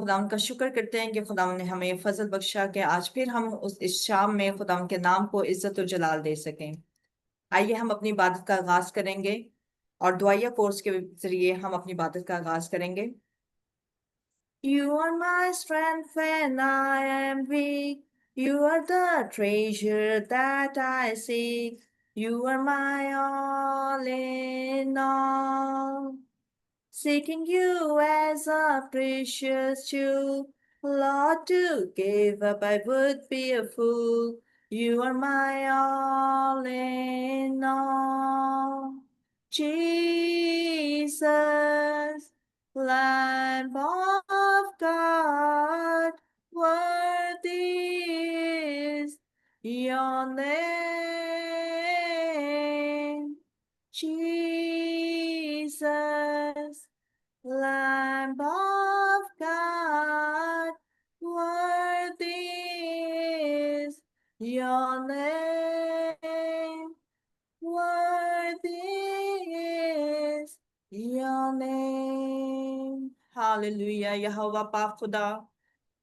खुदावंद का शुक्र करते हैं कि खुदावंद ने हमें फजल बख्शा कि आज फिर हम इस शाम में खुदावंद के नाम को इज्जत और जलाल दे सकें। आइए हम अपनी इबादत का आगाज करेंगे और दुआया कोर्स के जरिए हम अपनी इबादत का आगाज करेंगे। You are my strength when I am weak. You are the treasure that I seek. You are my all in all. Seeking you as a precious jewel, Lord, to give up I would be a fool. You are my all in all. Jesus, Lamb of God, worthy is your name. Jesus, Lamb of God, worthy is your name. Worthy is your name. Hallelujah. यहोवा पाक खुदा,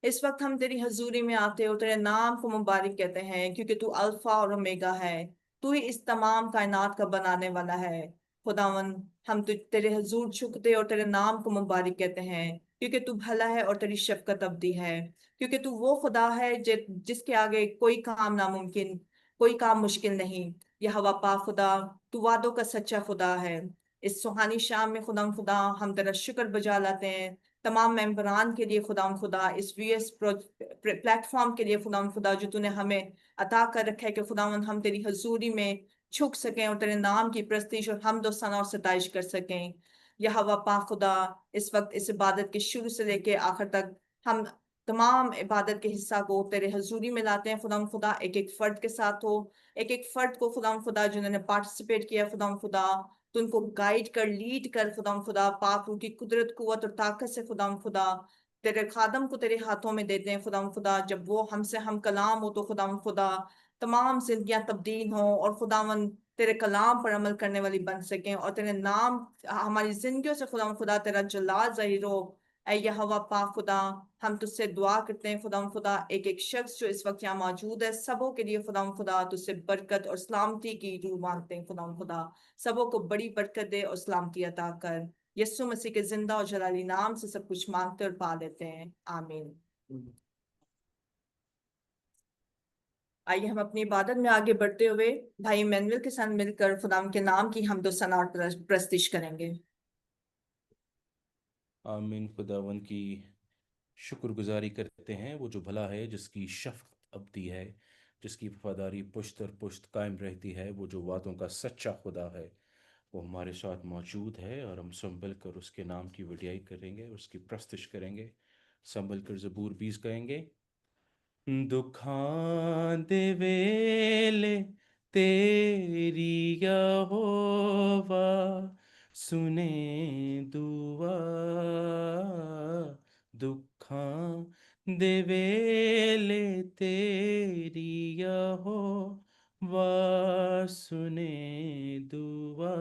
इस वक्त हम तेरी हजूरी में आते हो, तेरे नाम को मुबारक कहते हैं क्योंकि तू अल्फा और ओमेगा है। तू ही इस तमाम कायनात का बनाने वाला है। खुदावन, हम तेरे हजूर झुकते और तेरे नाम को मुबारक कहते हैं क्योंकि तू भला है और तेरी शफकत अब्दी है। क्योंकि तू वो खुदा है जिसके आगे कोई काम नामुमकिन, कोई काम मुश्किल नहीं। यहोवा पाक खुदा, तू वादों का सच्चा खुदा है। इस सुहानी शाम में खुदा हम तेरा शुक्र बजा लाते हैं तमाम मेंबरान के लिए। खुदा इस वीएस प्लेटफॉर्म के लिए खुदा जो तूने हमें अता कर रखा है कि खुदावंद हम तेरी हजूरी में झुक सकें और तेरे नाम की प्रस्तीश और हमदो सना और सताइश कर सकें। यहोवा पाक खुदा, इस वक्त इस इबादत के शुरू से लेके आखिर तक हम तमाम इबादत के हिस्सा को तेरे हजूरी में लाते हैं। खुदा एक एक फर्द के साथ हो, एक एक फर्द को खुदा जिन्होंने पार्टिसिपेट किया खुदा तो उनको गाइड कर, लीड कर खुदा पाक रूह की कुदरत, कुव्वत और ताकत से खुदा तेरे खादम को तेरे हाथों में देते हैं खुदा जब वो हमसे हम कलाम हो तो खुदा तमाम जिंदगियां तब्दील हों और खुदावन तेरे कलाम पर अमल करने वाली बन सकें और तेरे नाम हमारी जिंदगियों से खुदा तेरा जलाल जाहिर हो। ऐ यहोवा पाक खुदा, हम तुझसे दुआ करते हैं खुदा एक एक शख्स जो इस वक्त यहाँ मौजूद है सबों के लिए खुदा तुझसे बरकत और सलामती की रूह मांगते हैं खुदा सबों को बड़ी बरकत दे और सलामती अता कर। यीशु मसीह के जिंदा और जलाली नाम से सब कुछ मांगते और पा लेते हैं, आमीन। आइए हम अपनी इबादत में आगे बढ़ते हुए भाई मैनुअल के साथ मिलकर खुदा के नाम की हमदो सना और प्रस्तिश करेंगे। आमीन। खुदावन की शुक्रगुजारी करते हैं, वो जो भला है, जिसकी शफ़क़त अबदी है, जिसकी वफादारी पुश्त और पुश्त कायम रहती है, वो जो वादों का सच्चा खुदा है, वो हमारे साथ मौजूद है। और हम संभल कर उसके नाम की वडियाई करेंगे, उसकी प्रस्तिश करेंगे, संभल कर ज़बूर 20 गाएंगे। दुखां दे वेले तेरी यहोवा सुने दुआ, दुखां दे वेले तेरी यहोवा सुने दुआ।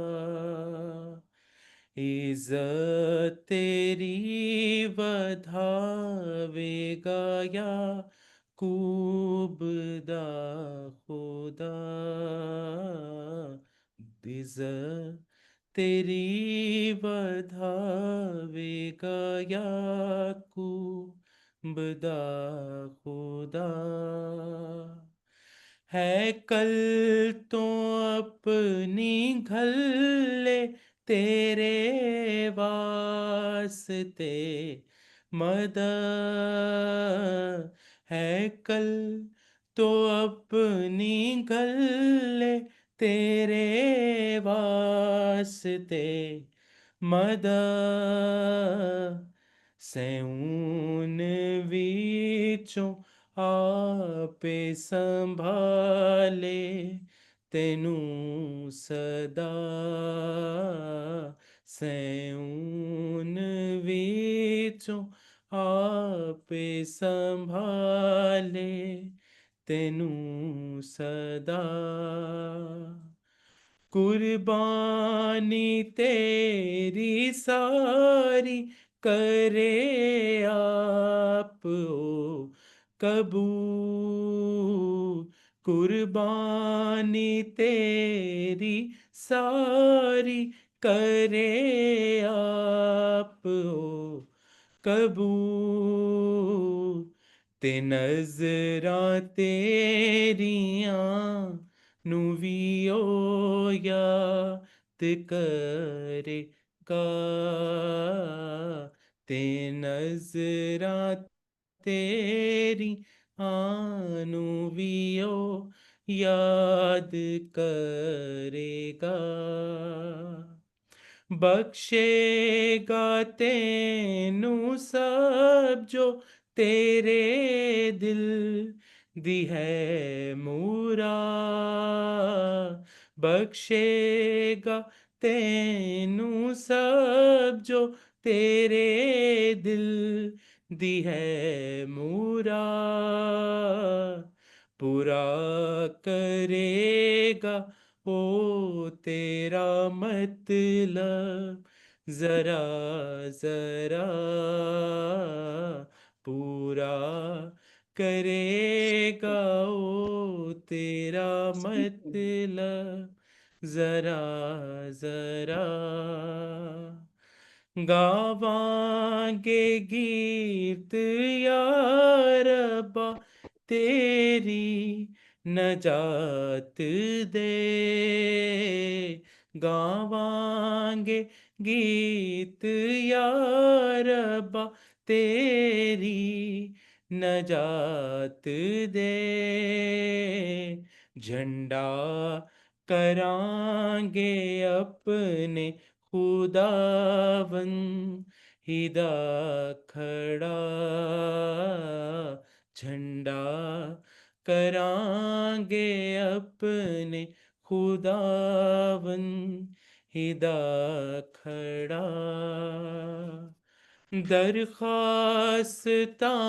इज़्ज़त तेरी बढ़ावेगा याकूब दा खुदा, इज़्ज़त तेरी बढ़ावेगा याकूब दा खुदा। है कल तो अपनी घल्ले तेरे वास्ते मदद, है कल तो अपनी घल्ले तेरे वास्ते मदद। सैऊन विचों आपे संभाले तेनू सदा, सैऊन विचों आपे संभाले तेनू सदा। कुर्बानी तेरी सारी کرے آپ او قبول، قربانی تیری ساری کرے آپ او قبول، تے نظراں تیریاں نو وی او یاد کرے گا، تے نظراں تیری آنو وی او یاد کرے گا، بخشے گا تینوں سب جو تیرے دل دی ہے مراد، بخشے گا تینوں سب جو تیرے دل دی ہے مراد، پورا کرے گا او تیرا مطلب ذرا ذرا، پورا کرے گا او تیرا مطلب ذرا ذرا، گاواں گے گیت یا ربا تیری نجات دے، گاواں گے گیت یا ربا تیری نجات دے، جھنڈا کران گے اپنے خداوند ہدا کھڑا، جھنڈا کران گے اپنے خداوند ہدا کھڑا، درخواستاں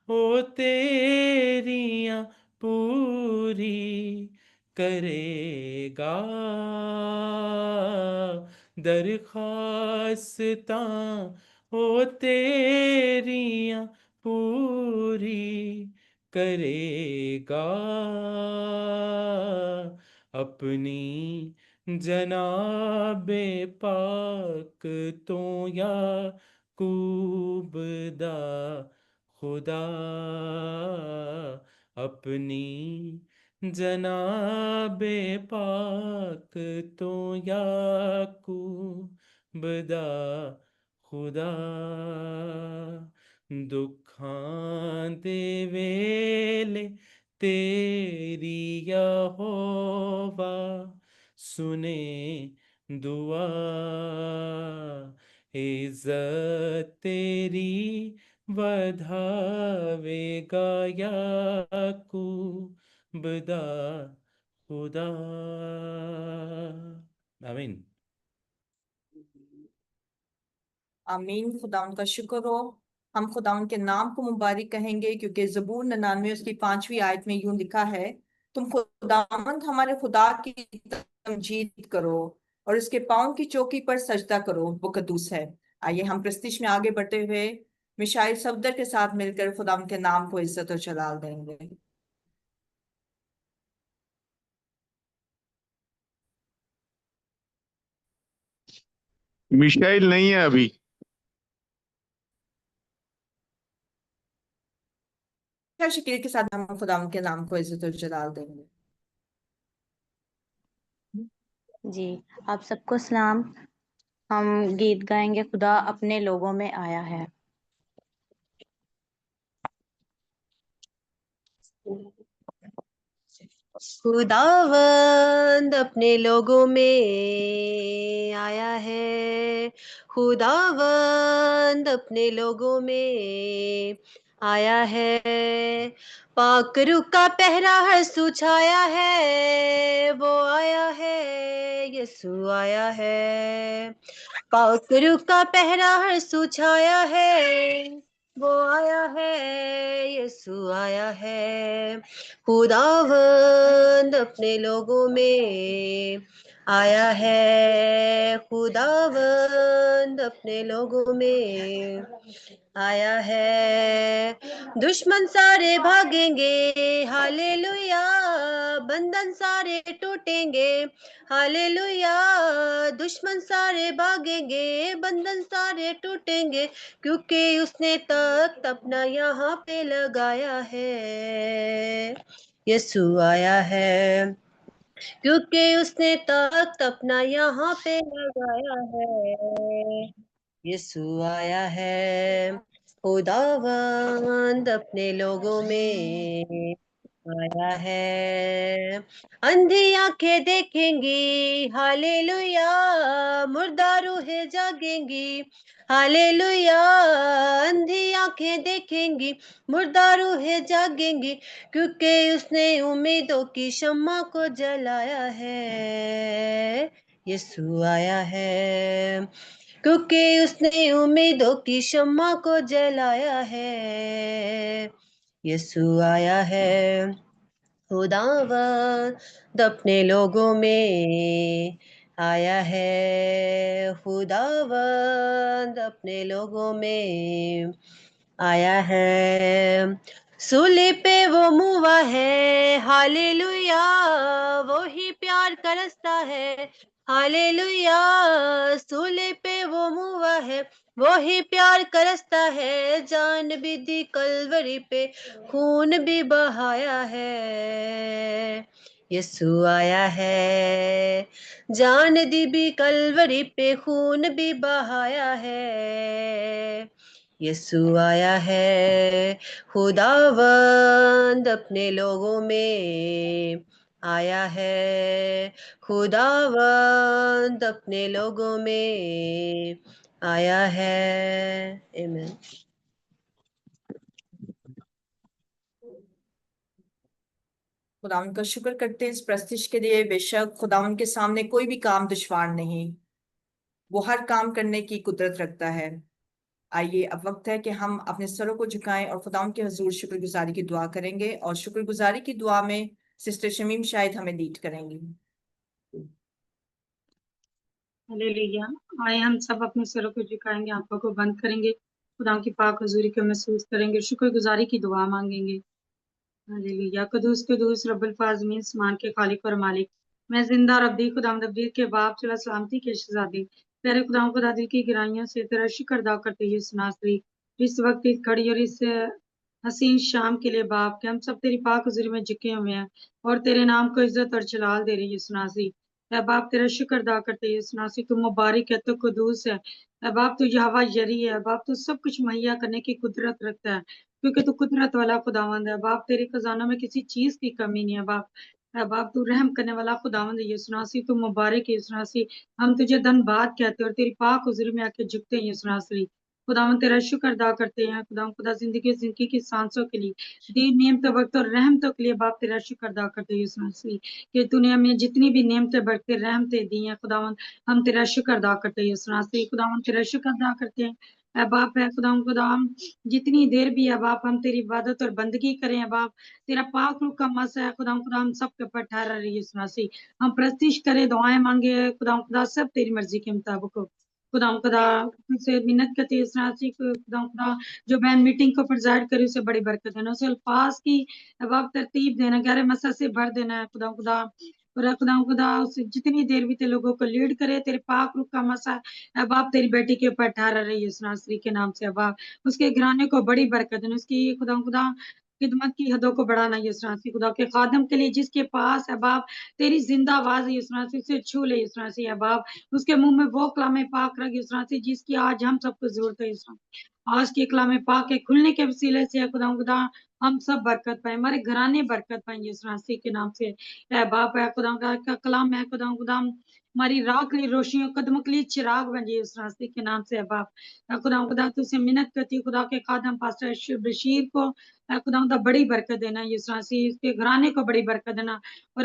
او تیریاں پوری کرے گا، درخواستاں او تیریاں پوری کرے گا، اپنی جناب پاک تو یعقوب دا خدا، اپنی جناب پاک تو یعقوب دا خدا، دکھاں دے ویلے تیری یہوہ سنے دعا، عزت تیری ودھاوے گا یعقوب دا خدا، آمین۔ آمین۔ خدا ان کا شکر ہو۔ ہم خدا ان کے نام کو مبارک کہیں گے کیونکہ زبور 99 اس کی 5ویں آیت میں یوں لکھا ہے، تم خداوند ہمارے خدا کی تمجید کرو اور اس کے پاؤں کی چوکی پر سجدہ کرو، وہ قدوس ہے۔ آئیے ہم پرستش میں آگے بڑھتے ہوئے مشائل صفدر کے ساتھ مل کر خدا ان کے نام کو عزت و جلال دیں گے۔ میشائل نہیں ہے ابھی۔ شکیل کے ساتھ ہم خدا ان کے نام کو عزت و جلال دیں گے۔ جی آپ سب کو سلام۔ ہم گیت گائیں گے خدا اپنے لوگوں میں آیا ہے۔ خداوند اپنے لوگوں میں آیا ہے، خداوند اپنے لوگوں میں آیا ہے، پاک روح کا پہرا ہر سو چھایا ہے، وہ آیا ہے، یسوع آیا ہے، پاک روح کا پہرا ہر سو چھایا ہے، وہ آیا ہے، یسوع آیا ہے، خداوند اپنے لوگوں میں آیا ہے خداوند اپنے لوگوں میں، آیا ہے دشمن سارے بھاگیں گے، ہالےلویا، بندھن سارے ٹوٹیں گے، ہالےلویا، دشمن سارے بھاگیں گے، بندھن سارے ٹوٹیں گے، کیونکہ اس نے تخت اپنا یہاں پہ لگایا ہے، یسوع آیا ہے، کیونکہ اس نے تخت اپنا یہاں پہ لگایا ہے، یسوع آیا ہے خداوند اپنے لوگوں میں، آیا ہے اندھی آنکھیں دیکھیں گی، ہالےلویا، مردہ روحیں جاگیں گی، ہالےلویا، اندھی آنکھیں دیکھیں گی، مردہ روحیں جاگیں گی، کیونکہ اس نے امیدوں کی شمع کو جلایا ہے، یسوع آیا ہے، کیونکہ اس نے امیدوں کی شمع کو جلایا ہے، یسوع آیا ہے خداوند اپنے لوگوں میں، آیا ہے خداوند اپنے لوگوں میں، آیا ہے سولی پہ وہ موا ہے، ہالےلویا، وہی پیار کا رستہ ہے، ہالےلویا، سولی پہ وہ موا ہے، وہی پیار کا رستہ ہے، جان بھی دی کلوری پہ، خون بھی بہایا ہے، یسوع آیا ہے، جان دی بھی کلوری پہ، خون بھی بہایا ہے، یسوع آیا ہے خداوند اپنے لوگوں میں، آیا ہے خداوند اپنے لوگوں میں، آیا ہے، آمین۔ خداوند کا شکر کرتے ہیں اس پرستش کے لیے۔ بے شک خداوند کے سامنے کوئی بھی کام دشوار نہیں، وہ ہر کام کرنے کی قدرت رکھتا ہے۔ آئیے اب وقت ہے کہ ہم اپنے سروں کو جھکائیں اور خداوند کے حضور شکر گزاری کی دعا کریں گے، اور شکر گزاری کی دعا میں سسٹر شمیم شاید ہمیں لیڈ کریں گی۔ ہلیلویا، آئے ہم سب اپنے سروں کو جھکائیں گے، آنکھوں کو بند کریں گے، خدا کی پاک حضوری کو محسوس کریں گے، شکر گزاری کی دعا مانگیں گے۔ ہلیلویا، قدوس قدوس رب الفاظمین اسمان کے خالق اور مالک، میں زندہ اور ابدی خداوند ابدی کے باپ چلا سلامتی کے شہزادے پیارے خداوند خدا دل کی گہرائیوں سے تیرا شکر ادا کرتے ہوئے سناسری اس وقت اس گھڑی اور اس حسین شام کے لیے باپ کہ ہم سب تیری پاک حضوری میں جھکے ہوئے ہیں اور تیرے نام کو عزت اور جلال دے رہی ہے سناسی۔ اے باپ تیرا شکر ادا کرتے ہیں سناسی، تو مبارک ہے، تو قدوس ہے، اے باپ تو یہوہ یری ہے، باپ تو سب کچھ مہیا کرنے کی قدرت رکھتا ہے، کیونکہ تو قدرت والا خداوند ہے باپ، تیرے خزانوں میں کسی چیز کی کمی نہیں ہے باپ، اے باپ تو رحم کرنے والا خداوند ہے یسناسی، تو مبارک ہے یسناسی، ہم تجھے دن بعد کہتے ہیں اور تیری پاک حضوری میں آ کے جھکتے ہیں یسناسی۔ خداوند تیرا شکر ادا کرتے ہیں خداوند، خدا زندگی کی سانسوں کے لیے، دین نعمت وقت اور رحمتوں کے لیے باپ تیرا شکر ادا کرتے ہیں یسناسی، کہ تو نے ہمیں جتنی بھی نعمتیں بڑھتے رحمتیں دی ہیں خداوند، ہم تیرا شکر ادا کرتے ہیں یسناسی، خداوند تیرا شکر ادا کرتے ہیں اے باپ ہے خداوند، جتنی دیر بھی ہے باپ ہم تیری عبادت اور بندگی کریں اے باپ، تیرا پاک روح کا مسا ہے خدا ہم سب کے اوپر ٹھہرا رہی ہے سناسی، ہم پرستش کرے دعائیں مانگے خدا سب تیری مرضی کے مطابق ہو، خدا سے منت کرتے ہیں سناسی، خدا جو بہن میٹنگ کو پرزائڈ کرے اسے بڑی برکت دینا، اسے الفاظ کی اب آپ ترتیب دینا، گہرے مسا سے بھر دینا ہے خدا خدا اسے جتنی دیر بھی تیرے لوگوں کو لیڈ کرے، تیرے پاک روح کا مسا اب آپ تیری بیٹی کے اوپر ٹھہرا رہی ہے سناسری کے نام سے، اب آپ اس کے گھرانے کو بڑی برکت دینا، اس کی خدا خدمت کی حدوں کو بڑھانا یسناسی، خدا کے خادم کے لیے جس کے پاس ہے باپ تیری زندہ آواز ہے یسناسی، اسے چھو لے یسناسی ہے باپ، اس کے منہ میں وہ کلام پاک رکھ یسناسی جس کی آج ہم سب کو ضرورت ہے یسناسی، آج کے کلام پاک کے کھلنے کے وسیلے سے خدا ہم سب برکت پائیں، ہمارے گھرانے برکت پائیں یسناسی کے نام سے، اے باپ ہے خدا کا کلام ہے خدا ہماری راہ کے لیے روشنی اور قدموں کے لیے چراغ بن جائے یسناسی کے نام سے، باپ خدا تو سے منت کرتی خدا کے خادم پاسٹر بشیر کو خدا بڑی برکت دینا یسناسی، اس کے گھرانے کو بڑی برکت دینا، اور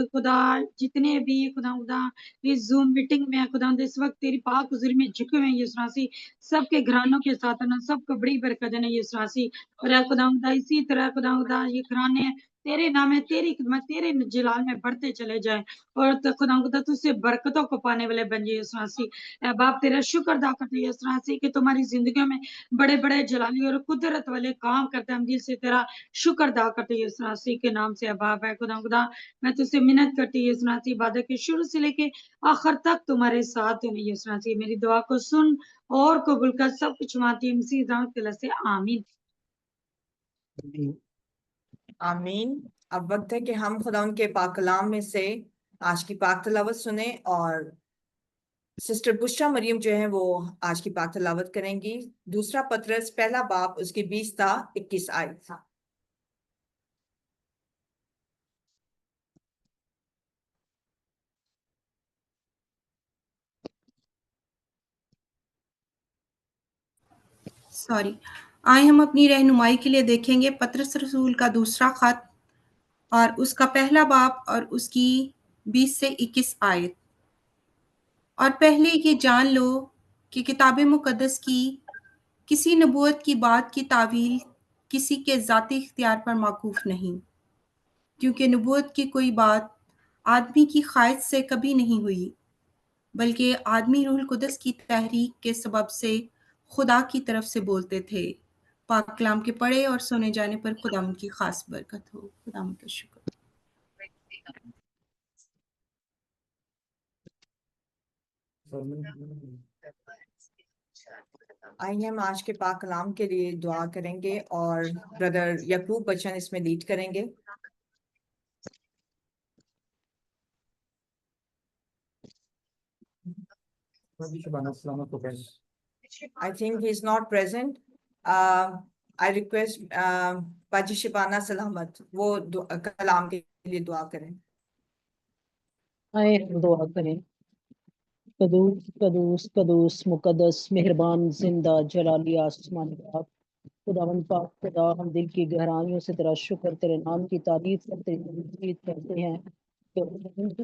خدا جتنے بھی خدا اس زوم میٹنگ میں خدا اس وقت تیری پاک حضوری میں جھکے ہوئے ہیں یسناسی، سب کے گھرانوں کے ساتھ سب کو بڑی برکت دینا یسناسی، اور خدا اسی طرح خدا یہ گھرانے तेरे नाम है, तेरी खिदमत तेरे जलाल में बढ़ते चले जाएं और तो खुदा तुझसे बरकतों को पाने वाले बन जाइए यीशु मसीह। बाप तेरा शुक्र अदा करते हैं यीशु मसीह कि तुम्हारी जिंदगियों में बड़े बड़े जलाली और कुदरत वाले काम करते हैं। हम दिल से तेरा शुक्र अदा करते हैं यीशु मसीह के नाम से। बाप है खुदा मैं तुझसे मिन्नत करती हूँ यीशु मसीह, इबादत के शुरू से लेके आखिर तक तुम्हारे साथ हूँ यीशु मसीह। मेरी दुआ को सुन और कबूल कर, सब कुछ मानती है मसीह दाऊद से, आमीन। आमीन। अब वक्त है कि हम खुदा उनके पाक कलाम में से आज की पाक तलावत सुने और सिस्टर बुशरा मरियम जो है वो आज की पाक तलावत करेंगी। दूसरा पतरस पहला बाब उसकी 20 था 21 आयत था। सॉरी। आए हम अपनी रहनुमाई के लिए देखेंगे पतरस रसूल का दूसरा खत और उसका पहला बाब और उसकी 20 से 21 आयत। और पहले ये जान लो कि किताब मुकद्दस की किसी नबूवत की बात की तावील किसी के ज़ाती इख्तियार पर मौकूफ नहीं, क्योंकि नबूवत की कोई बात आदमी की ख्वाहिश से कभी नहीं हुई, बल्कि आदमी रूहुल कुदस की तहरीक के सबब से खुदा की तरफ से बोलते थे। पाक कलाम के पढ़े और सुने जाने पर खुदावंद की खास बरकत हो। खुदावंद का शुक्र। आइए हम आज के पाक कलाम के लिए दुआ करेंगे और ब्रदर यकूब बच्चन इसमें लीड करेंगे। I think he is not present. I request बाजी शिबाना सलामत वो कलाम के लिए दुआ करें। आए हम दुआ करें। कदूस कदूस कदूस मुकद्दस मेहरबान जिंदा जलाली आसमान पाक खुदावंद पाक खुदा, हम दिल की गहराइयों से तेरा शुक्र, तेरे नाम की तारीफ करते हैं, करते हैं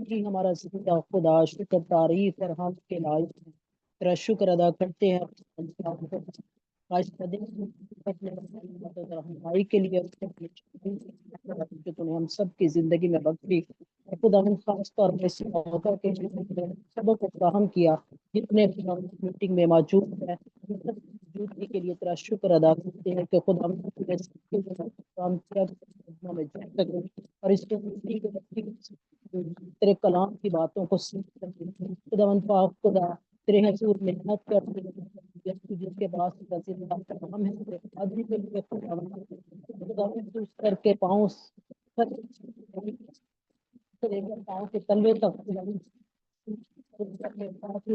कि हमारा जिंदा खुदा शुक्र तारीफ और हम के लायक है। तेरा शुक्र अदा करते हैं आज का दिन भाई के लिए जो तूने हम सब की जिंदगी में बख्शी। खुदावंद खास तौर पर इस मौका के सबों को फराहम किया जितने मीटिंग में मौजूद है, मौजूदगी के लिए तेरा शुक्र अदा करते हैं कि खुदा और इसके तेरे कलाम की बातों को खुदावंद पाक खुदा तेरे हजूर मेहनत करते हैं जिसके पास काम है आदमी के लिए खुदावंद करके पाँव के तलवे तक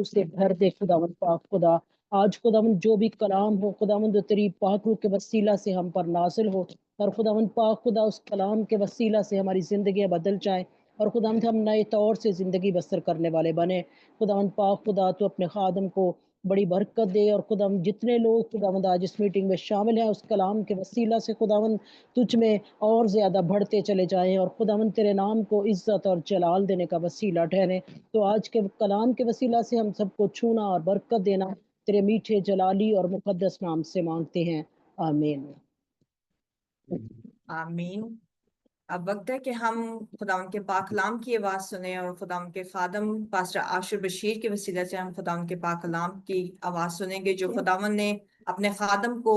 से भर दे खुदावंद पाक खुदा। आज खुदावंद जो भी कलाम हो खुदावंद तेरी पाक रूह के वसीला से हम पर नासिल हो और खुदावंद पाक खुदा उस कलाम के वसीला से हमारी ज़िंदगी बदल जाए और खुदावंद हम नए तौर से ज़िंदगी बसर करने वाले बने। खुदावंद पाक खुदा तो अपने खादम को बड़ी बरकत दे और खुदावंद जितने लोग खुदावंद आज इस मीटिंग में शामिल हैं उस कलाम के वसीला से खुदावंद तुझ में और ज़्यादा बढ़ते चले जाएं और खुदावंद तेरे नाम को इज़्ज़त और जलाल देने का वसीला ठहरे। तो आज के कलाम के वसीला से हम सबको छूना और बरकत देना तेरे मीठे जलाली और मुकद्दस नाम से मांगते हैं, आमीन। आमीन। अब वक्त है कि हम खुदा के पाक कलाम की आवाज़ सुने और खुदा के खादम पास्टर आशिर बशीर के वसीले से हम खुदा के पाक कलाम की आवाज़ सुनेंगे जो खुदावन ने अपने खादम को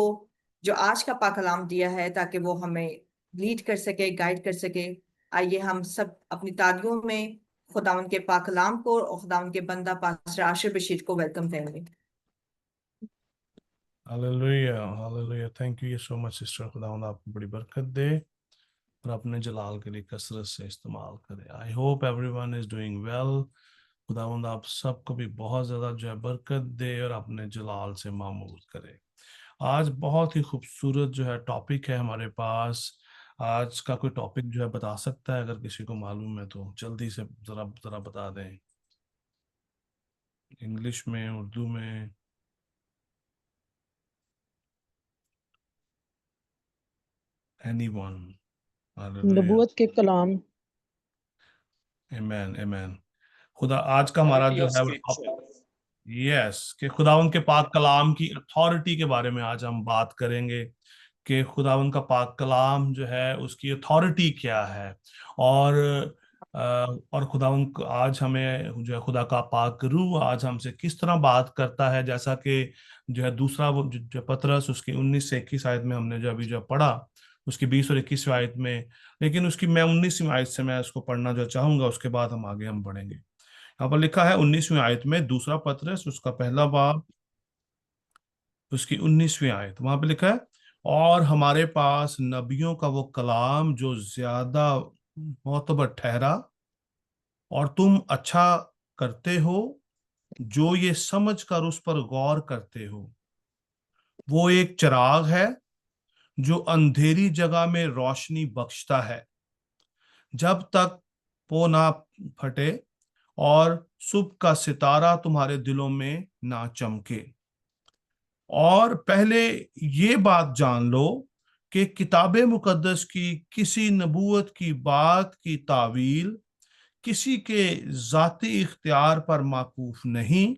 जो आज का पाक कलाम दिया है ताकि वो हमें लीड कर सके, गाइड कर सके। आइए हम सब अपनी तालियों में खुदावन के पाक कलाम को और खुदावन के बंदा पास्टर आशिर बशीर को वेलकम करेंगे। Hallelujah hallelujah. Thank you so much sister. खुदावंद आपको बड़ी बरकत दे और अपने जलाल के लिए कसरत से इस्तेमाल करे। I hope everyone is doing well. खुदावंद आप सबको भी बहुत ज़्यादा जो है बरकत दे और अपने जलाल से मामूल करे। आज बहुत ही खूबसूरत जो है टॉपिक है हमारे पास। आज का कोई टॉपिक जो है बता सकता है? अगर किसी को मालूम है तो जल्दी से ज़रा बता दें, इंग्लिश में, उर्दू में। एनीवन? नबूवत के कलाम। आमीन आमीन। खुदा आज का हमारा जो है यस कि खुदा उनके पाक कलाम की अथॉरिटी के बारे में आज हम बात करेंगे کہ خداوند کا پاک کلام جو ہے اس کی اتھارٹی کیا ہے، اور خداوند آج ہمیں جو ہے خدا کا پاک روح آج ہم سے کس طرح بات کرتا ہے، جیسا کہ جو ہے دوسرا وہ جو پطرس اس کی 19 سے 21 آیت میں ہم نے جو ابھی جو پڑھا، اس کی 20 اور 21 آیت میں، لیکن اس کی میں 19ویں آیت سے میں اس کو پڑھنا جو چاہوں گا، اس کے بعد ہم آگے ہم بڑھیں گے۔ یہاں پر لکھا ہے 19ویں آیت میں، دوسرا پطرس اس کا پہلا باب اس کی 19ویں آیت، وہاں پہ لکھا ہے، اور ہمارے پاس نبیوں کا وہ کلام جو زیادہ معتبر ٹھہرا، اور تم اچھا کرتے ہو جو یہ سمجھ کر اس پر غور کرتے ہو، وہ ایک چراغ ہے جو اندھیری جگہ میں روشنی بخشتا ہے، جب تک وہ نہ پھٹے اور صبح کا ستارہ تمہارے دلوں میں نہ چمکے۔ اور پہلے یہ بات جان لو کہ کتاب مقدس کی کسی نبوت کی بات کی تعویل کسی کے ذاتی اختیار پر موقوف نہیں،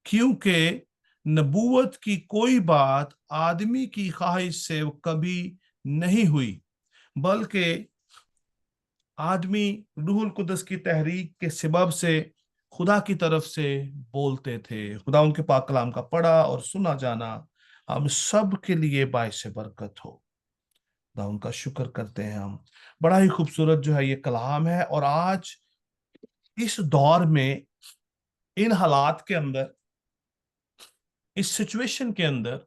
کیونکہ نبوت کی کوئی بات آدمی کی خواہش سے کبھی نہیں ہوئی، بلکہ آدمی روح القدس کی تحریک کے سبب سے خدا کی طرف سے بولتے تھے۔ خدا ان کے پاک کلام کا پڑھا اور سنا جانا ہم سب کے لیے باعث برکت ہو۔ خدا ان کا شکر کرتے ہیں ہم۔ بڑا ہی خوبصورت جو ہے یہ کلام ہے، اور آج اس دور میں، ان حالات کے اندر، اس سچویشن کے اندر،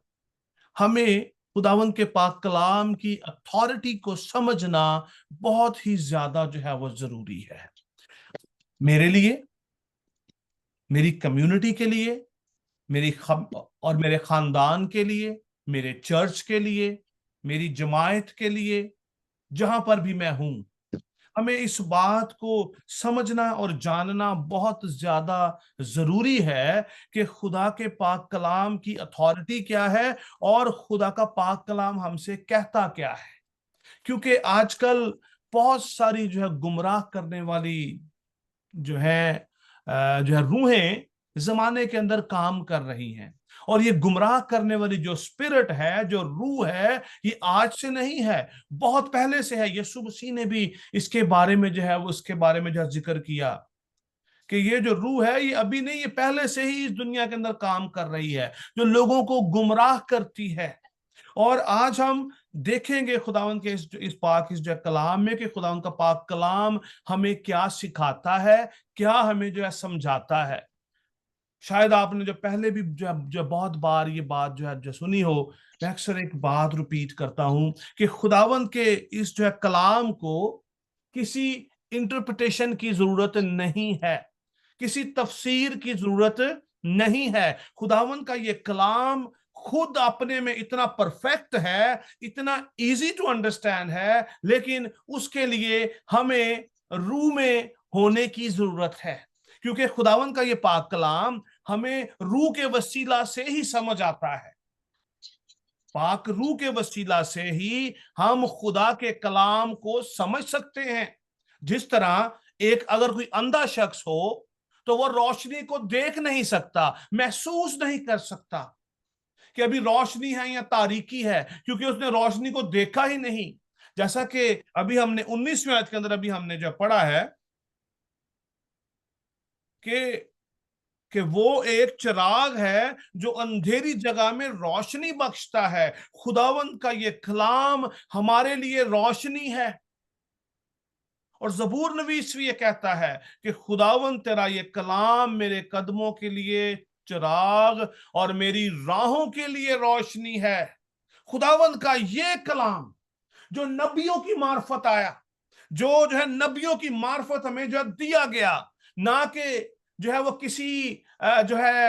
ہمیں خداوند کے پاک کلام کی اتھارٹی کو سمجھنا بہت ہی زیادہ جو ہے وہ ضروری ہے، میرے لیے، میری کمیونٹی کے لیے، اور میرے خاندان کے لیے، میرے چرچ کے لیے، میری جماعت کے لیے، جہاں پر بھی میں ہوں، ہمیں اس بات کو سمجھنا اور جاننا بہت زیادہ ضروری ہے کہ خدا کے پاک کلام کی اتھارٹی کیا ہے اور خدا کا پاک کلام ہم سے کہتا کیا ہے، کیونکہ آج کل بہت ساری جو ہے گمراہ کرنے والی جو ہے روحیں زمانے کے اندر کام کر رہی ہیں، اور یہ گمراہ کرنے والی جو اسپرٹ ہے، جو روح ہے، یہ آج سے نہیں ہے، بہت پہلے سے ہے۔ یسوع مسیح نے بھی اس کے بارے میں جو ہے اس کے بارے میں جو ہے ذکر کیا کہ یہ جو روح ہے یہ ابھی نہیں، یہ پہلے سے ہی اس دنیا کے اندر کام کر رہی ہے، جو لوگوں کو گمراہ کرتی ہے۔ اور آج ہم دیکھیں گے خداوند کے اس جو کلام میں کہ خداوند کا پاک کلام ہمیں کیا سکھاتا ہے، کیا ہمیں جو ہے سمجھاتا ہے۔ شاید آپ نے جو پہلے بھی جو بہت بار یہ بات جو ہے جو سنی ہو، میں اکثر ایک بات ریپیٹ کرتا ہوں کہ خداوند کے اس جو ہے کلام کو کسی انٹرپریٹیشن کی ضرورت نہیں ہے، کسی تفسیر کی ضرورت نہیں ہے۔ خداوند کا یہ کلام خود اپنے میں اتنا پرفیکٹ ہے، اتنا ایزی ٹو انڈرسٹینڈ ہے، لیکن اس کے لیے ہمیں روح میں ہونے کی ضرورت ہے، کیونکہ خداوند کا یہ پاک کلام ہمیں روح کے وسیلہ سے ہی سمجھ آتا ہے۔ پاک روح کے وسیلہ سے ہی ہم خدا کے کلام کو سمجھ سکتے ہیں۔ جس طرح اگر کوئی اندھا شخص ہو تو وہ روشنی کو دیکھ نہیں سکتا، محسوس نہیں کر سکتا کہ ابھی روشنی ہے یا تاریکی ہے، کیونکہ اس نے روشنی کو دیکھا ہی نہیں۔ جیسا کہ ابھی ہم نے 19ویں آیت کے اندر ابھی ہم نے جو پڑھا ہے کہ وہ ایک چراغ ہے جو اندھیری جگہ میں روشنی بخشتا ہے۔ خداوند کا یہ کلام ہمارے لیے روشنی ہے، اور زبور نویس بھی یہ کہتا ہے کہ خداوند تیرا یہ کلام میرے قدموں کے لیے چراغ اور میری راہوں کے لیے روشنی ہے۔ خداوند کا یہ کلام جو نبیوں کی معرفت آیا، جو ہے نبیوں کی معرفت ہمیں جو ہے دیا گیا، نہ کہ جو ہے وہ کسی جو ہے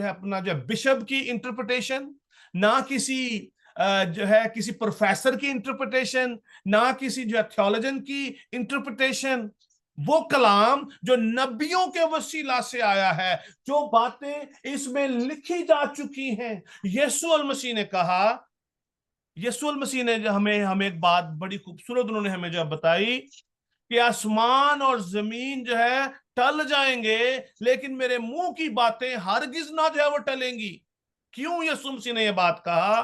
اپنا جو بشپ کی انٹرپریٹیشن، نہ کسی جو ہے کسی پروفیسر کی انٹرپریٹیشن، نہ کسی جو ہے تھیولوجن کی انٹرپریٹیشن، وہ کلام جو نبیوں کے وسیلہ سے آیا ہے، جو باتیں اس میں لکھی جا چکی ہیں۔ یسوع المسیح نے کہا، یسوع المسیح نے ہمیں ایک بات بڑی خوبصورت انہوں نے ہمیں جو بتائی کہ آسمان اور زمین جو ہے ٹل جائیں گے، لیکن میرے منہ کی باتیں ہرگز نہ جو ہے وہ ٹلیں گی۔ کیوں یسوع مسیح نے یہ بات کہا؟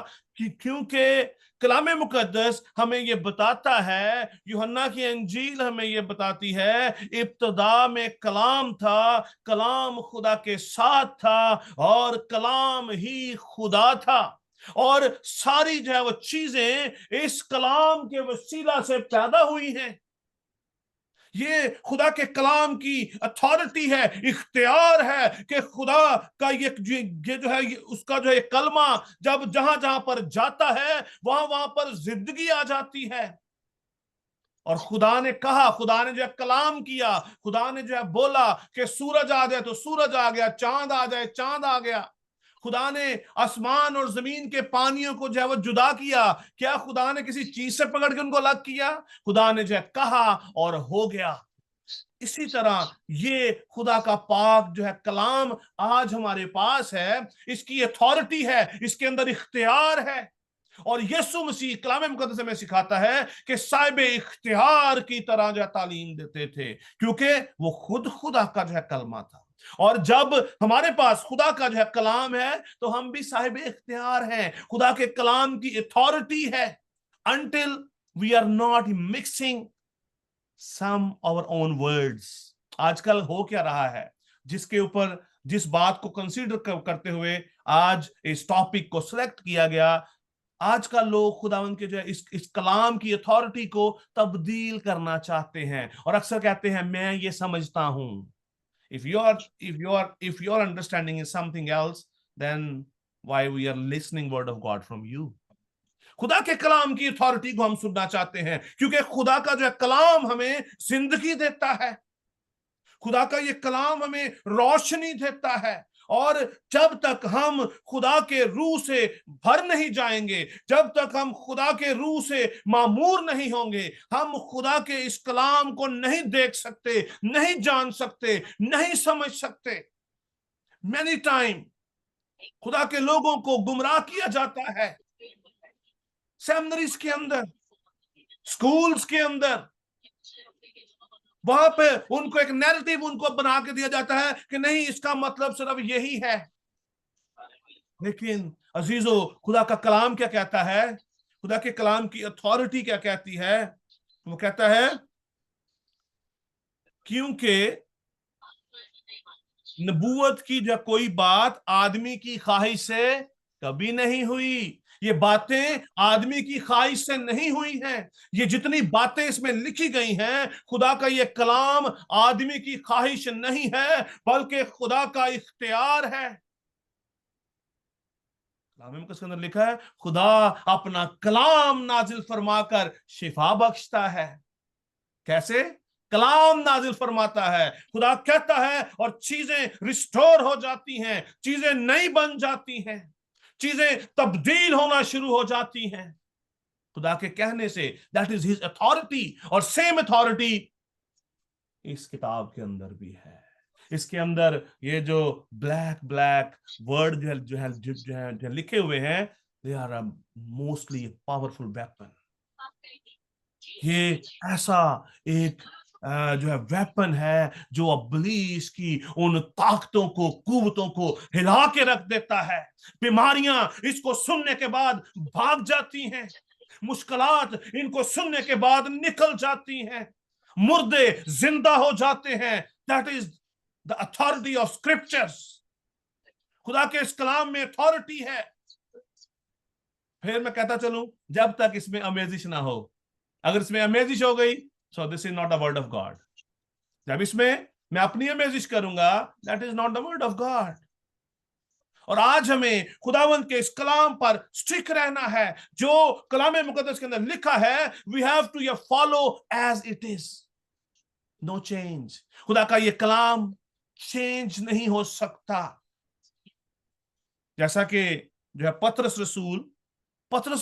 क्योंकि कलाम मुकद्दस हमें ये बताता है, यूहन्ना की अंजील हमें ये बताती है, इब्तदा में कलाम था, कलाम खुदा के साथ था और कलाम ही खुदा था, और सारी जो है वो चीजें इस कलाम के वसीला से पैदा हुई हैं। ये खुदा के कलाम की अथॉरिटी है, इख्तियार है कि खुदा का ये जो है उसका जो है कलमा जब जहां जहां पर जाता है वहां वहां पर जिंदगी आ जाती है। और खुदा ने कहा, खुदा ने जो है कलाम किया, खुदा ने जो है बोला कि सूरज आ जाए तो सूरज आ गया, चांद आ जाए चांद आ गया। खुदा ने आसमान और जमीन के पानियों को जो है वो जुदा किया। क्या खुदा ने किसी चीज से पकड़ के उनको अलग किया? खुदा ने जो है कहा और हो गया। इसी तरह ये खुदा का पाक जो है कलाम आज हमारे पास है, इसकी अथॉरिटी है, इसके अंदर इख्तियार है। और यीशु मसीह कलाम मुकद्दस में सिखाता है कि साहिब इख्तियार की तरह जो तालीम देते थे, क्योंकि वो खुद खुदा का जो है कलमा था। और जब हमारे पास खुदा का जो है कलाम है तो हम भी साहिब इख्तियार हैं, खुदा के कलाम की अथॉरिटी है। until we are not mixing some our own words। आजकल हो क्या रहा है, जिसके ऊपर जिस बात को कंसीडर करते हुए आज इस टॉपिक को सिलेक्ट किया गया, आजकल लोग खुदावंद के जो है इस कलाम की अथॉरिटी को तब्दील करना चाहते हैं और अक्सर कहते हैं मैं ये समझता हूं। If your understanding is something else, then why we are listening word of God from you? खुदा के कलाम की अथॉरिटी को हम सुनना चाहते हैं, क्योंकि खुदा का जो है कलाम हमें जिंदगी देता है, खुदा का ये कलाम हमें रोशनी देता है। और जब तक हम खुदा के रूह से भर नहीं जाएंगे, जब तक हम खुदा के रूह से मामूर नहीं होंगे, हम खुदा के इस कलाम को नहीं देख सकते, नहीं जान सकते, नहीं समझ सकते। Many time खुदा के लोगों को गुमराह किया जाता है, सेमिनरीज के अंदर, स्कूल्स के अंदर, वहां पे उनको एक नैरेटिव उनको बना के दिया जाता है कि नहीं इसका मतलब सिर्फ यही है। लेकिन अजीजों, खुदा का कलाम क्या कहता है? खुदा के कलाम की अथॉरिटी क्या कहती है? वो कहता है क्योंकि नबूवत की जो कोई बात आदमी की ख्वाहिश से कभी नहीं हुई। ये बातें आदमी की ख्वाहिश से नहीं हुई हैं। ये जितनी बातें इसमें लिखी गई हैं, खुदा का ये कलाम आदमी की ख्वाहिश नहीं है, बल्कि खुदा का इख्तियार है। कलाम में किसके अंदर लिखा है? खुदा अपना कलाम नाजिल फरमाकर शिफा बख्शता है। कैसे? कलाम नाजिल फरमाता है, खुदा कहता है और चीजें रिस्टोर हो जाती हैं, चीजें नई बन जाती हैं, चीजें तब्दील होना शुरू हो जाती हैं खुदा के कहने से। That is his authority. और सेम अथॉरिटी इस किताब के अंदर भी है। इसके अंदर ये जो ब्लैक वर्ड जो है लिखे हुए हैं, they are a mostly powerful weapon. ये ऐसा एक जो है वेपन है जो इब्लीस की उन ताकतों को, कुव्वतों को हिला के रख देता है। बीमारियां इसको सुनने के बाद भाग जाती हैं, मुश्किलात इनको सुनने के बाद निकल जाती हैं, मुर्दे जिंदा हो जाते हैं। That is the authority of scriptures. खुदा के इस कलाम में अथॉरिटी है। फिर मैं कहता चलूं, जब तक इसमें अमेजिश ना हो। अगर इसमें अमेजिश हो गई, so this is not the word of God। जब इसमें मैं अपनी अमेजिश करूंगा, that is not the word of God। और आज हमें खुदावंद के इस कलाम पर स्टिक रहना है। जो कलाम मुकद्दस के अंदर लिखा है, we have to follow as it is, no change। खुदा का ये कलाम चेंज नहीं हो सकता। जैसा कि जो है पतरस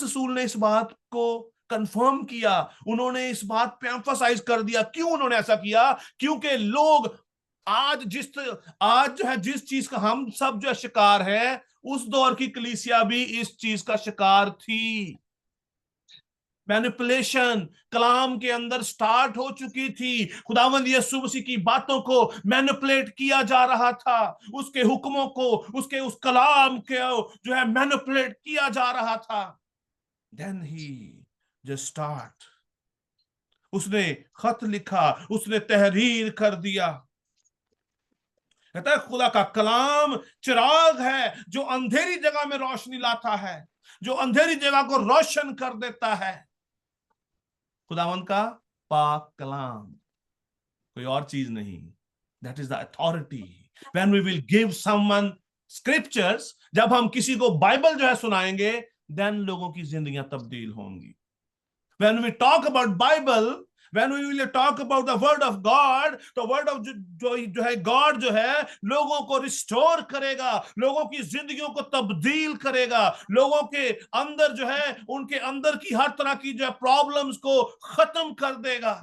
रसूल ने इस बात को कंफर्म किया, उन्होंने इस बात पे एम्फसाइज कर दिया। क्यों उन्होंने ऐसा किया? क्योंकि लोग आज जो है जिस चीज का हम सब जो है शिकार है, उस दौर की कलीसिया भी इस चीज का शिकार थी। मैनिपुलेशन कलाम के अंदर स्टार्ट हो चुकी थी। खुदावंद यीशु मसीह की बातों को मैनिपुलेट किया जा रहा था, उसके हुक्मों को, उसके उस कलाम के जो है मैनिपुलेट किया जा रहा था। Then he just start. उसने खत लिखा, उसने तहरीर कर दिया। कहता है खुदा का कलाम चिराग है जो अंधेरी जगह में रोशनी लाता है, जो अंधेरी जगह को रोशन कर देता है। खुदावंद का पाक कलाम, कोई और चीज नहीं। That is the authority. When we will give someone scriptures, जब हम किसी को बाइबल जो है सुनाएंगे, then लोगों की जिंदगियां तब्दील होंगी। When we talk about Bible, when we will talk about the word of God, तो word of जो है God जो है लोगों को रिस्टोर करेगा, लोगों की जिंदगियों को तब्दील करेगा, लोगों के अंदर जो है उनके अंदर की हर तरह की जो है प्रॉब्लम्स को खत्म कर देगा।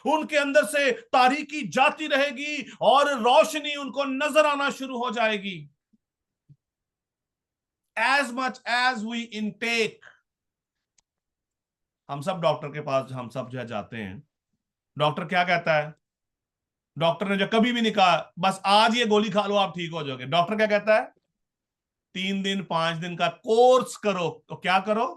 उनके अंदर से तारीकी जाती रहेगी और रोशनी उनको नजर आना शुरू हो जाएगी। As much as we intake, हम सब डॉक्टर के पास हम सब जो है जाते हैं, डॉक्टर क्या कहता है? डॉक्टर ने जो कभी भी नहीं कहा बस आज ये गोली खा लो आप ठीक हो जाओगे। डॉक्टर क्या कहता है? 3 दिन 5 दिन का कोर्स करो। तो क्या करो?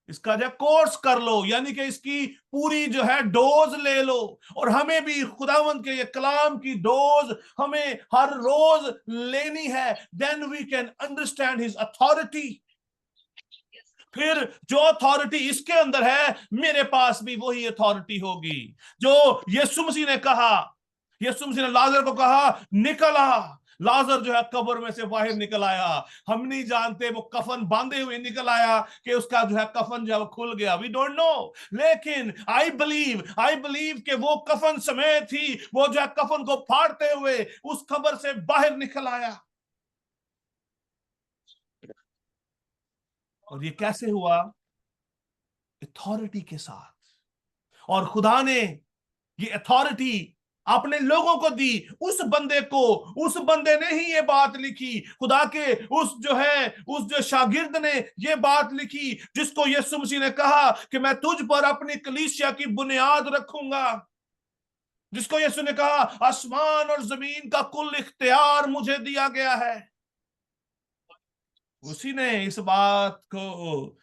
इसका जो कोर्स कर लो, यानी कि इसकी पूरी जो है डोज ले लो। और हमें भी खुदावंद के ये कलाम की डोज हमें हर रोज लेनी है। Then we can understand his authority. फिर जो अथॉरिटी इसके अंदर है मेरे पास भी वही अथॉरिटी होगी। जो यीशु मसीह ने कहा, यीशु मसीह ने लाजर को कहा निकल आ, लाजर जो है कब्र में से बाहर निकल आया। हम नहीं जानते वो कफन बांधे हुए निकल आया कि उसका जो है कफन जो है खुल गया, वी डोंट नो। लेकिन आई बिलीव कि वो कफन समेत थी, वो जो है कफन को फाड़ते हुए उस कब्र से बाहर निकल आया। और ये कैसे हुआ? अथॉरिटी के साथ। और खुदा ने ये अथॉरिटी अपने लोगों को दी। उस बंदे ने ही ये बात लिखी। खुदा के उस जो शागिर्द ने ये बात लिखी जिसको यीशु मसीह ने कहा कि मैं तुझ पर अपनी कलीसिया की बुनियाद रखूंगा। जिसको यीशु ने कहा आसमान और जमीन का कुल इख्तियार मुझे दिया गया है। उसी ने इस बात को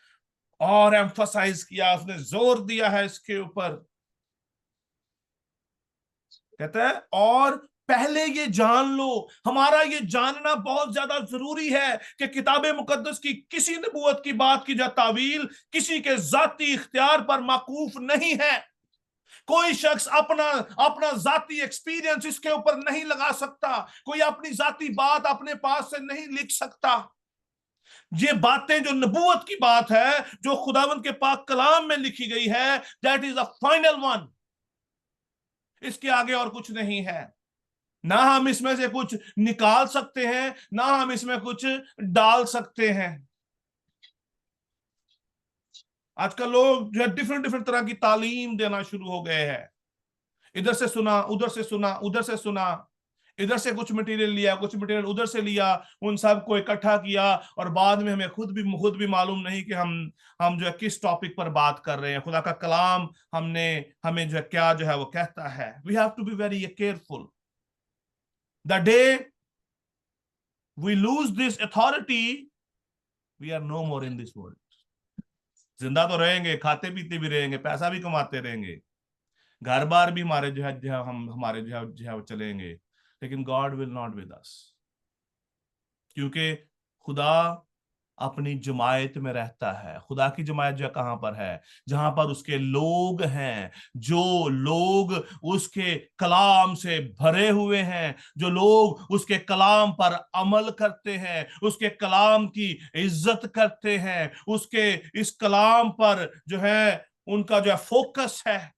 और एम्फसाइज किया, उसने जोर दिया है इसके ऊपर। कहता है और पहले ये जान लो। हमारा ये जानना बहुत ज्यादा जरूरी है कि किताब मुकद्दस की किसी नबूवत की बात की जा तावील किसी के जाती इख्तियार पर माकूफ नहीं है। कोई शख्स अपना जाती एक्सपीरियंस इसके ऊपर नहीं लगा सकता। कोई अपनी जाती बात अपने पास से नहीं लिख सकता। ये बातें जो नबूवत की बात है, जो खुदावंद के पाक कलाम में लिखी गई है, that is the final one. इसके आगे और कुछ नहीं है। ना हम इसमें से कुछ निकाल सकते हैं, ना हम इसमें कुछ डाल सकते हैं। आजकल लोग जो है डिफरेंट तरह की तालीम देना शुरू हो गए हैं। इधर से सुना, उधर से सुना, उधर से सुना, इधर से कुछ मटेरियल लिया, कुछ मटेरियल उधर से लिया, उन सब को इकट्ठा किया और बाद में हमें खुद भी मालूम नहीं कि हम जो है किस टॉपिक पर बात कर रहे हैं। खुदा का कलाम हमें जो है क्या जो है वो कहता है। We have to be very careful. The day we lose this authority we are no more in this world. जिंदा तो रहेंगे, खाते पीते भी रहेंगे, पैसा भी कमाते रहेंगे, घर बार भी हमारे जो है हमारे जो है चलेंगे, लेकिन God will not with us. क्योंकि खुदा अपनी जमायत में रहता है। खुदा की जमायत जो कहां पर है? जहां पर उसके लोग हैं, जो लोग उसके कलाम से भरे हुए हैं, जो लोग उसके कलाम पर अमल करते हैं, उसके कलाम की इज्जत करते हैं, उसके इस कलाम पर जो है उनका जो है फोकस है।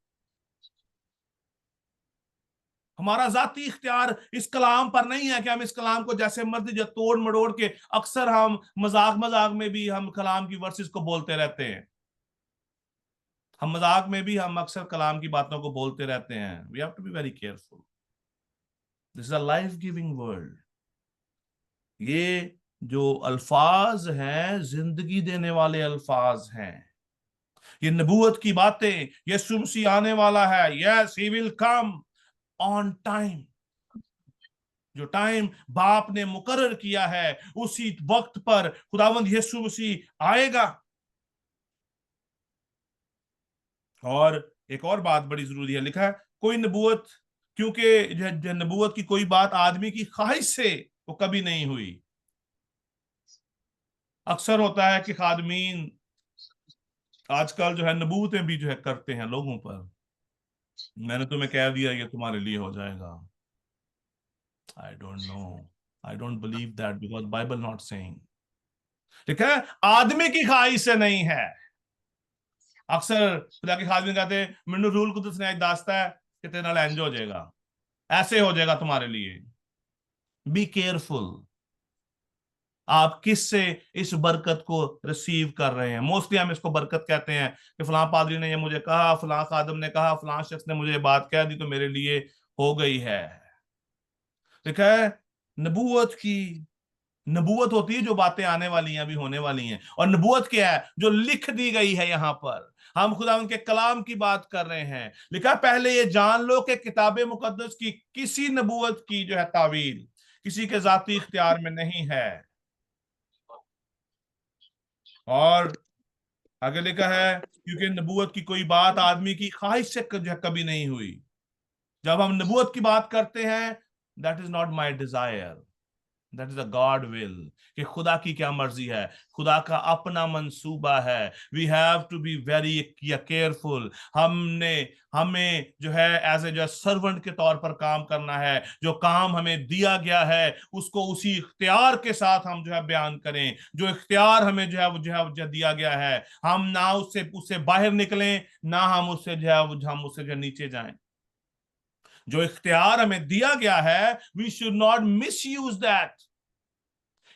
हमारा जाती इख्तियार इस कलाम पर नहीं है कि हम इस कलाम को जैसे मर्जी जो तोड़ मड़ोड़ के, अक्सर हम मजाक में भी हम कलाम की वर्सेस को बोलते रहते हैं। हम मजाक में भी हम अक्सर कलाम की बातों को बोलते रहते हैं। We have to be very careful. This is a life giving world. ये जो अल्फाज हैं जिंदगी देने वाले अल्फाज हैं। ये नबूवत की बातें, यीशु मसीह आने वाला है, yes he will come on time. जो टाइम बाप ने मुकर्रर किया है उसी वक्त पर खुदावंद यीशु मसीह आएगा। और एक और बात बड़ी जरूरी है, लिखा है कोई नबूवत, क्योंकि नबूवत की कोई बात आदमी की ख्वाहिश से वो कभी नहीं हुई। अक्सर होता है कि खादमीन आजकल जो है नबूवतें भी जो है करते हैं लोगों पर, मैंने तुम्हें कह दिया ये तुम्हारे लिए हो जाएगा। I don't know, I don't believe that, because Bible not saying. ठीक है, आदमी की ख्वाहिश से नहीं है। अक्सर खुदा के खादमी कहते हैं मैनू रूल कुदस ने दास्ता है कि तेरे नाल इंज हो जाएगा, ऐसे हो जाएगा तुम्हारे लिए। बी केयरफुल, आप किससे इस बरकत को रिसीव कर रहे हैं। मोस्टली हम इसको बरकत कहते हैं कि फलां पादरी ने ये मुझे कहा, फलां खादम ने कहा, फलां शख्स ने मुझे बात कह दी तो मेरे लिए हो गई है। देखा है, नबूवत होती है जो बातें आने वाली हैं, अभी होने वाली हैं। और नबूवत क्या है? जो लिख दी गई है। यहां पर हम खुदा उनके कलाम की बात कर रहे हैं। लिखा पहले ये जान लो कि किताब मुकद्दस की किसी नबूवत की जो है तावील किसी के जाती इख्तियार में नहीं है। और आगे लिखा है क्योंकि नबूवत की कोई बात आदमी की ख्वाहिश से जो है कभी नहीं हुई। जब हम नबूवत की बात करते हैं, that is not my desire, that is a God will, कि खुदा की क्या मर्जी है, खुदा का अपना मंसूबा है। We have to be very careful. हमें जो है एज ए जो सर्वेंट के तौर पर काम करना है। जो काम हमें दिया गया है उसको उसी इख्तियार के साथ हम जो है बयान करें। जो इख्तियार हमें जो है वो दिया गया है, हम ना उससे बाहर निकलें, ना हम उससे जो है नीचे जाएं। जो इख्तियार हमें दिया गया है, we should not misuse that,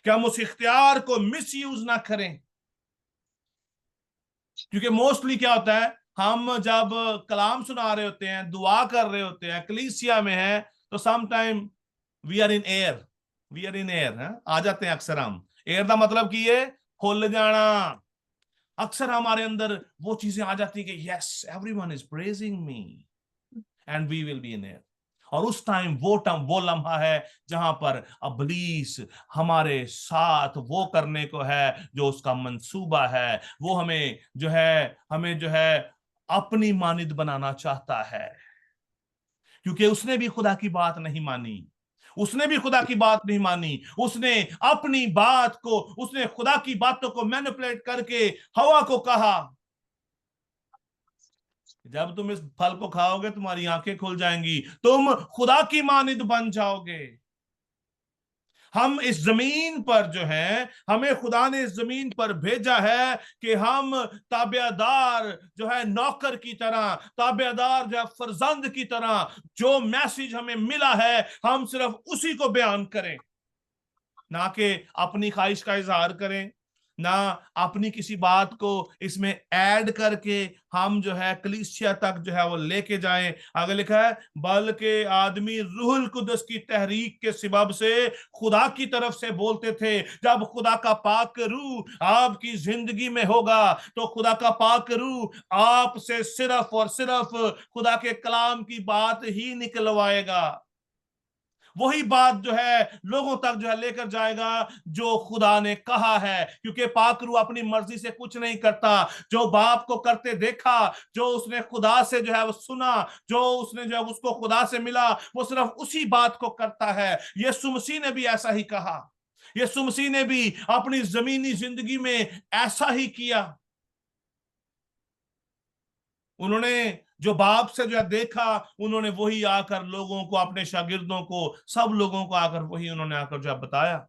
कि हम उस इख्तियार को मिस यूज ना करें। क्योंकि मोस्टली क्या होता है, हम जब कलाम सुना रहे होते हैं, दुआ कर रहे होते हैं, कलीसिया में है, तो some time we are in air, आ जाते हैं अक्सर हम। एयर का मतलब की है खुल जाना। अक्सर हमारे अंदर वो चीजें आ जाती है कि yes everyone is praising me and we will be in air. और उस टाइम वो लम्हा है जहां पर इब्लीस हमारे साथ वो करने को है जो उसका मंसूबा है। वो हमें जो है अपनी मानिद बनाना चाहता है, क्योंकि उसने भी खुदा की बात नहीं मानी। उसने खुदा की बातों को मैनिपुलेट करके हवा को कहा जब तुम इस फल को खाओगे तुम्हारी आंखें खुल जाएंगी, तुम खुदा की मानिद बन जाओगे। हम इस जमीन पर जो है, हमें खुदा ने इस जमीन पर भेजा है कि हम ताबेदार जो है नौकर की तरह, ताबेदार जो है फरजंद की तरह, जो मैसेज हमें मिला है हम सिर्फ उसी को बयान करें, ना कि अपनी ख्वाहिश का इजहार करें, ना अपनी किसी बात को इसमें ऐड करके हम जो है कलीसिया तक जो है वो लेके जाएं। आगे लिखा है बल्कि आदमी रूहुल कुदस की तहरीक के सबब से खुदा की तरफ से बोलते थे। जब खुदा का पाक रूह आपकी जिंदगी में होगा तो खुदा का पाक रूह आपसे सिर्फ और सिर्फ खुदा के कलाम की बात ही निकलवाएगा। वही बात जो है लोगों तक जो है लेकर जाएगा जो खुदा ने कहा है, क्योंकि पाक रूह अपनी मर्जी से कुछ नहीं करता। जो बाप को करते देखा, जो उसने खुदा से जो है वो सुना, जो उसने जो है उसको खुदा से मिला, वो सिर्फ उसी बात को करता है। यीशु मसीह ने भी ऐसा ही कहा, यीशु मसीह ने भी अपनी जमीनी जिंदगी में ऐसा ही किया। उन्होंने जो बाप से जो है देखा, उन्होंने वही आकर लोगों को, अपने शागिर्दों को, सब लोगों को आकर वही उन्होंने आकर जो है बताया।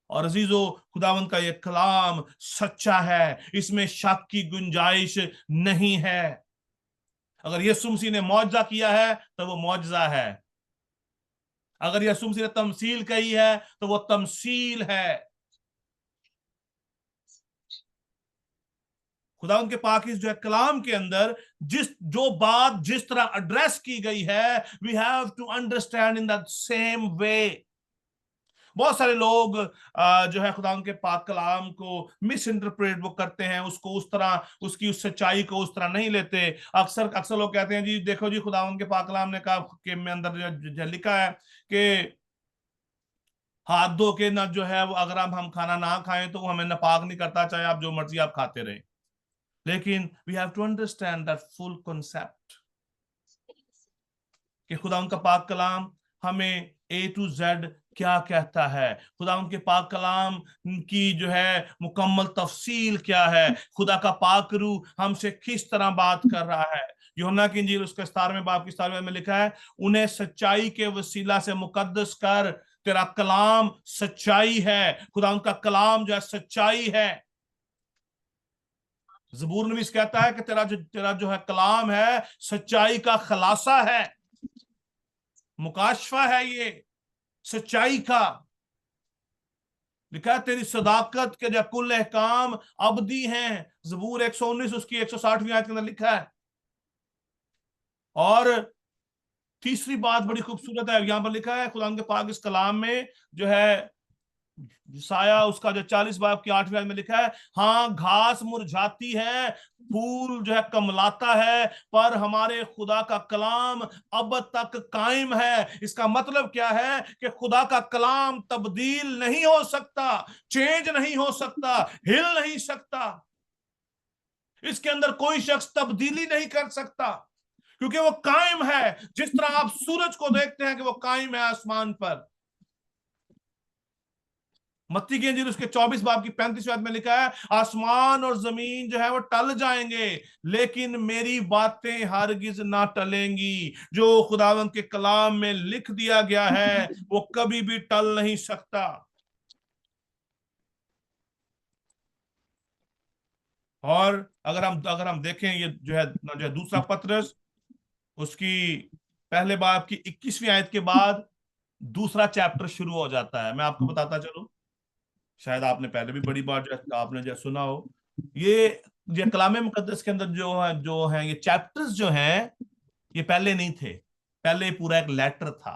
और अजीजों, खुदावंद का ये कलाम सच्चा है, इसमें शक की गुंजाइश नहीं है। अगर यीशु मसीह ने मौजज़ा किया है तो वो मौजज़ा है, अगर यीशु मसीह ने तमसील कही है तो वो तमसील है। खुदा उनके पाक इस जो है कलाम के अंदर जो बात जिस तरह एड्रेस की गई है, we have to understand in the same way. बहुत सारे लोग जो है खुदा उनके पाक कलाम को मिस इंटरप्रेट वो करते हैं, उसको उस तरह, उसकी उस सच्चाई को उस तरह नहीं लेते। अक्सर लोग कहते हैं जी देखो जी खुदा उनके पाक कलाम ने कहा कि में अंदर जो लिखा है कि हाथ धो के ना जो है वो अगर हम खाना ना खाएं तो वो हमें नापाक नहीं करता, चाहे आप जो मर्जी आप खाते रहें। लेकिन we have to understand that full concept कि खुदा उनका पाक कलाम हमें A to Z क्या कहता है, खुदा उनके पाक कलाम की जो है मुकम्मल तफसील क्या है, खुदा का पाक रूह हमसे किस तरह बात कर रहा है। यूहन्ना की इंजील उसके 17वें बाब की 17वें में लिखा है, उन्हें सच्चाई के वसीला से मुकद्दस कर, तेरा कलाम सच्चाई है। खुदा उनका कलाम जो है सच्चाई है। ज़बूर नवीस कहता है कि तेरा जो है कलाम है सच्चाई का खलासा है, मुकाशफा है, ये सच्चाई का। लिखा है तेरी सदाकत के जो कुल अहकाम अबदी हैं। ज़बूर 119 उसकी 160वीं आयत के अंदर लिखा है। और तीसरी बात बड़ी खूबसूरत है, यहां पर लिखा है खुदा के पाक इस कलाम में जो है यशायाह उसका जो 40 बाब की 8वीं आयत में लिखा है, हाँ घास मुरझाती है, फूल जो है कमलाता है, पर हमारे खुदा का कलाम अब तक कायम है। इसका मतलब क्या है कि खुदा का कलाम तब्दील नहीं हो सकता, चेंज नहीं हो सकता, हिल नहीं सकता। इसके अंदर कोई शख्स तब्दीली नहीं कर सकता, क्योंकि वो कायम है। जिस तरह आप सूरज को देखते हैं कि वो कायम है आसमान पर। मत्ती की इंजील उसके 24 बाब की 35वीं आयत में लिखा है, आसमान और जमीन जो है वो टल जाएंगे, लेकिन मेरी बातें हरगिज ना टलेंगी। जो खुदावंद के कलाम में लिख दिया गया है वो कभी भी टल नहीं सकता। और अगर हम देखें ये जो है दूसरा पत्रस उसकी पहले बाब की 21वीं आयत के बाद दूसरा चैप्टर शुरू हो जाता है। मैं आपको बताता चलूं, शायद आपने पहले भी बड़ी बार जो आपने जो सुना हो, ये कलाम मुकद्दस के अंदर जो है ये चैप्टर्स जो हैं ये पहले नहीं थे। पहले पूरा एक लेटर था,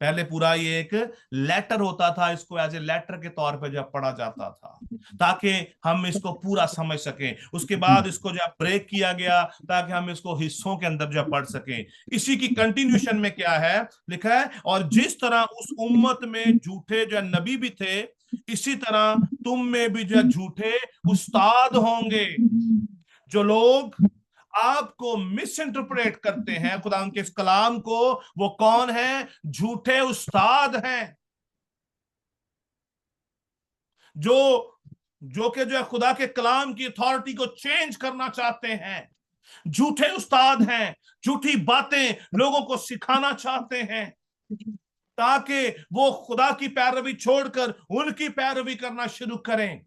पहले पूरा ये एक लेटर होता था, इसको एज ए लेटर के तौर पे जो पढ़ा जाता था ताकि हम इसको पूरा समझ सकें। उसके बाद इसको जो ब्रेक किया गया ताकि हम इसको हिस्सों के अंदर जो पढ़ सकें। इसी की कंटिन्यूशन में क्या है लिखा है, और जिस तरह उस उम्मत में झूठे जो नबी भी थे, इसी तरह तुम में भी जो झूठे उस्ताद होंगे। जो लोग आपको मिस इंटरप्रेट करते हैं खुदा के इस कलाम को, वो कौन है? झूठे उस्ताद हैं, जो कि जो है खुदा के कलाम की अथॉरिटी को चेंज करना चाहते हैं। झूठे उस्ताद हैं, झूठी बातें लोगों को सिखाना चाहते हैं ताकि वो खुदा की पैरवी छोड़कर उनकी पैरवी करना शुरू करें।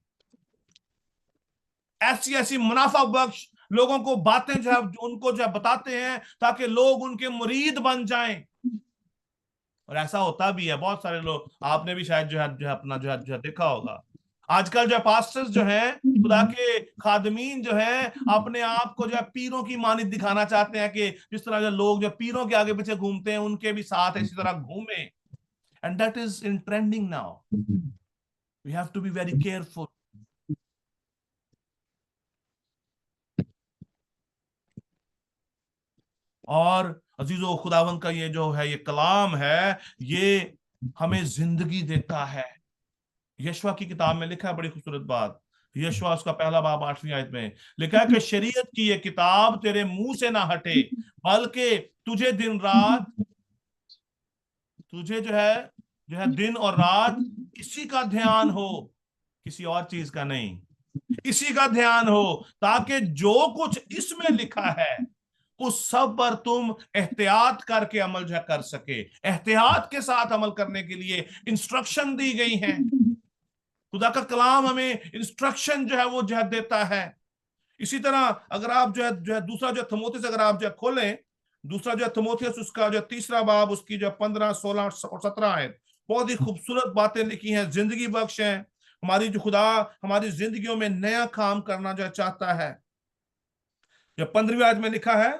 ऐसी ऐसी मुनाफा बख्श लोगों को बातें जो है उनको जो है बताते हैं ताकि लोग उनके मुरीद बन जाएं। और ऐसा होता भी है, बहुत सारे लोग, आपने भी शायद जो है अपना जो है देखा होगा। आजकल जो पास्टर्स जो हैं, खुदा के खादमीन जो हैं, अपने आप को जो है पीरों की मानित दिखाना चाहते हैं कि जिस तरह जो लोग जो पीरों के आगे पीछे घूमते हैं उनके भी साथ इसी तरह घूमे। And that is in trending now. We have to be very careful. और अजीजों, खुदावंद का ये जो है ये कलाम है, ये हमें जिंदगी देता है। यशवा की किताब में लिखा है बड़ी खूबसूरत बात, यशवा उसका पहला बाब 8वीं आयत में लिखा है कि शरीयत की ये किताब तेरे मुंह से ना हटे, बल्कि तुझे दिन रात, तुझे जो है दिन और रात इसी का ध्यान हो, किसी और चीज का नहीं, इसी का ध्यान हो, ताकि जो कुछ इसमें लिखा है उस सब पर तुम एहतियात करके अमल जो कर सके। एहतियात के साथ अमल करने के लिए इंस्ट्रक्शन दी गई है। खुदा का कलाम हमें इंस्ट्रक्शन जो है वो जो है देता है। इसी तरह अगर आप जो है दूसरा जो थिमोथेयुस अगर आप जो खोलें, दूसरा जो थिमोथेयुस उसका जो तीसरा बाब उसकी जो 15, 16 और 17 आयत, बहुत ही खूबसूरत बातें लिखी हैं, जिंदगी बख्श हैं। हमारी जो खुदा हमारी जिंदगियों में नया काम करना जो चाहता है। जब 15वीं आयत में लिखा है,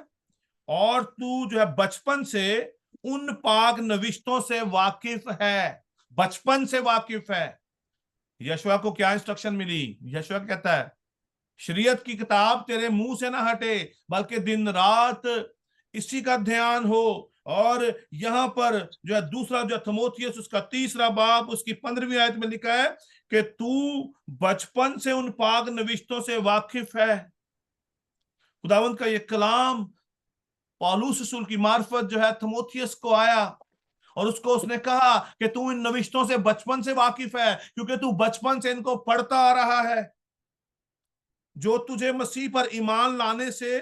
और तू जो है बचपन से उन पाक नविश्तों से वाकिफ है, बचपन से वाकिफ है। यशवा को क्या इंस्ट्रक्शन मिली? यशवा कहता है शरीयत की किताब तेरे मुंह से ना हटे, बल्कि दिन रात इसी का ध्यान हो, और यहाँ पर जो है दूसरा जो थिमोथियस उसका 3 बाब उसकी 15वीं आयत में लिखा है कि तू बचपन से उन पाक नविश्तों से वाकिफ है। खुदावंद का ये कलाम पौलुस रसूल की मार्फत जो है थिमोथियस को आया और उसको उसने कहा कि तू इन नविश्तों से बचपन से वाकिफ है, क्योंकि तू बचपन से इनको पढ़ता आ रहा है, जो तुझे मसीह पर ईमान लाने से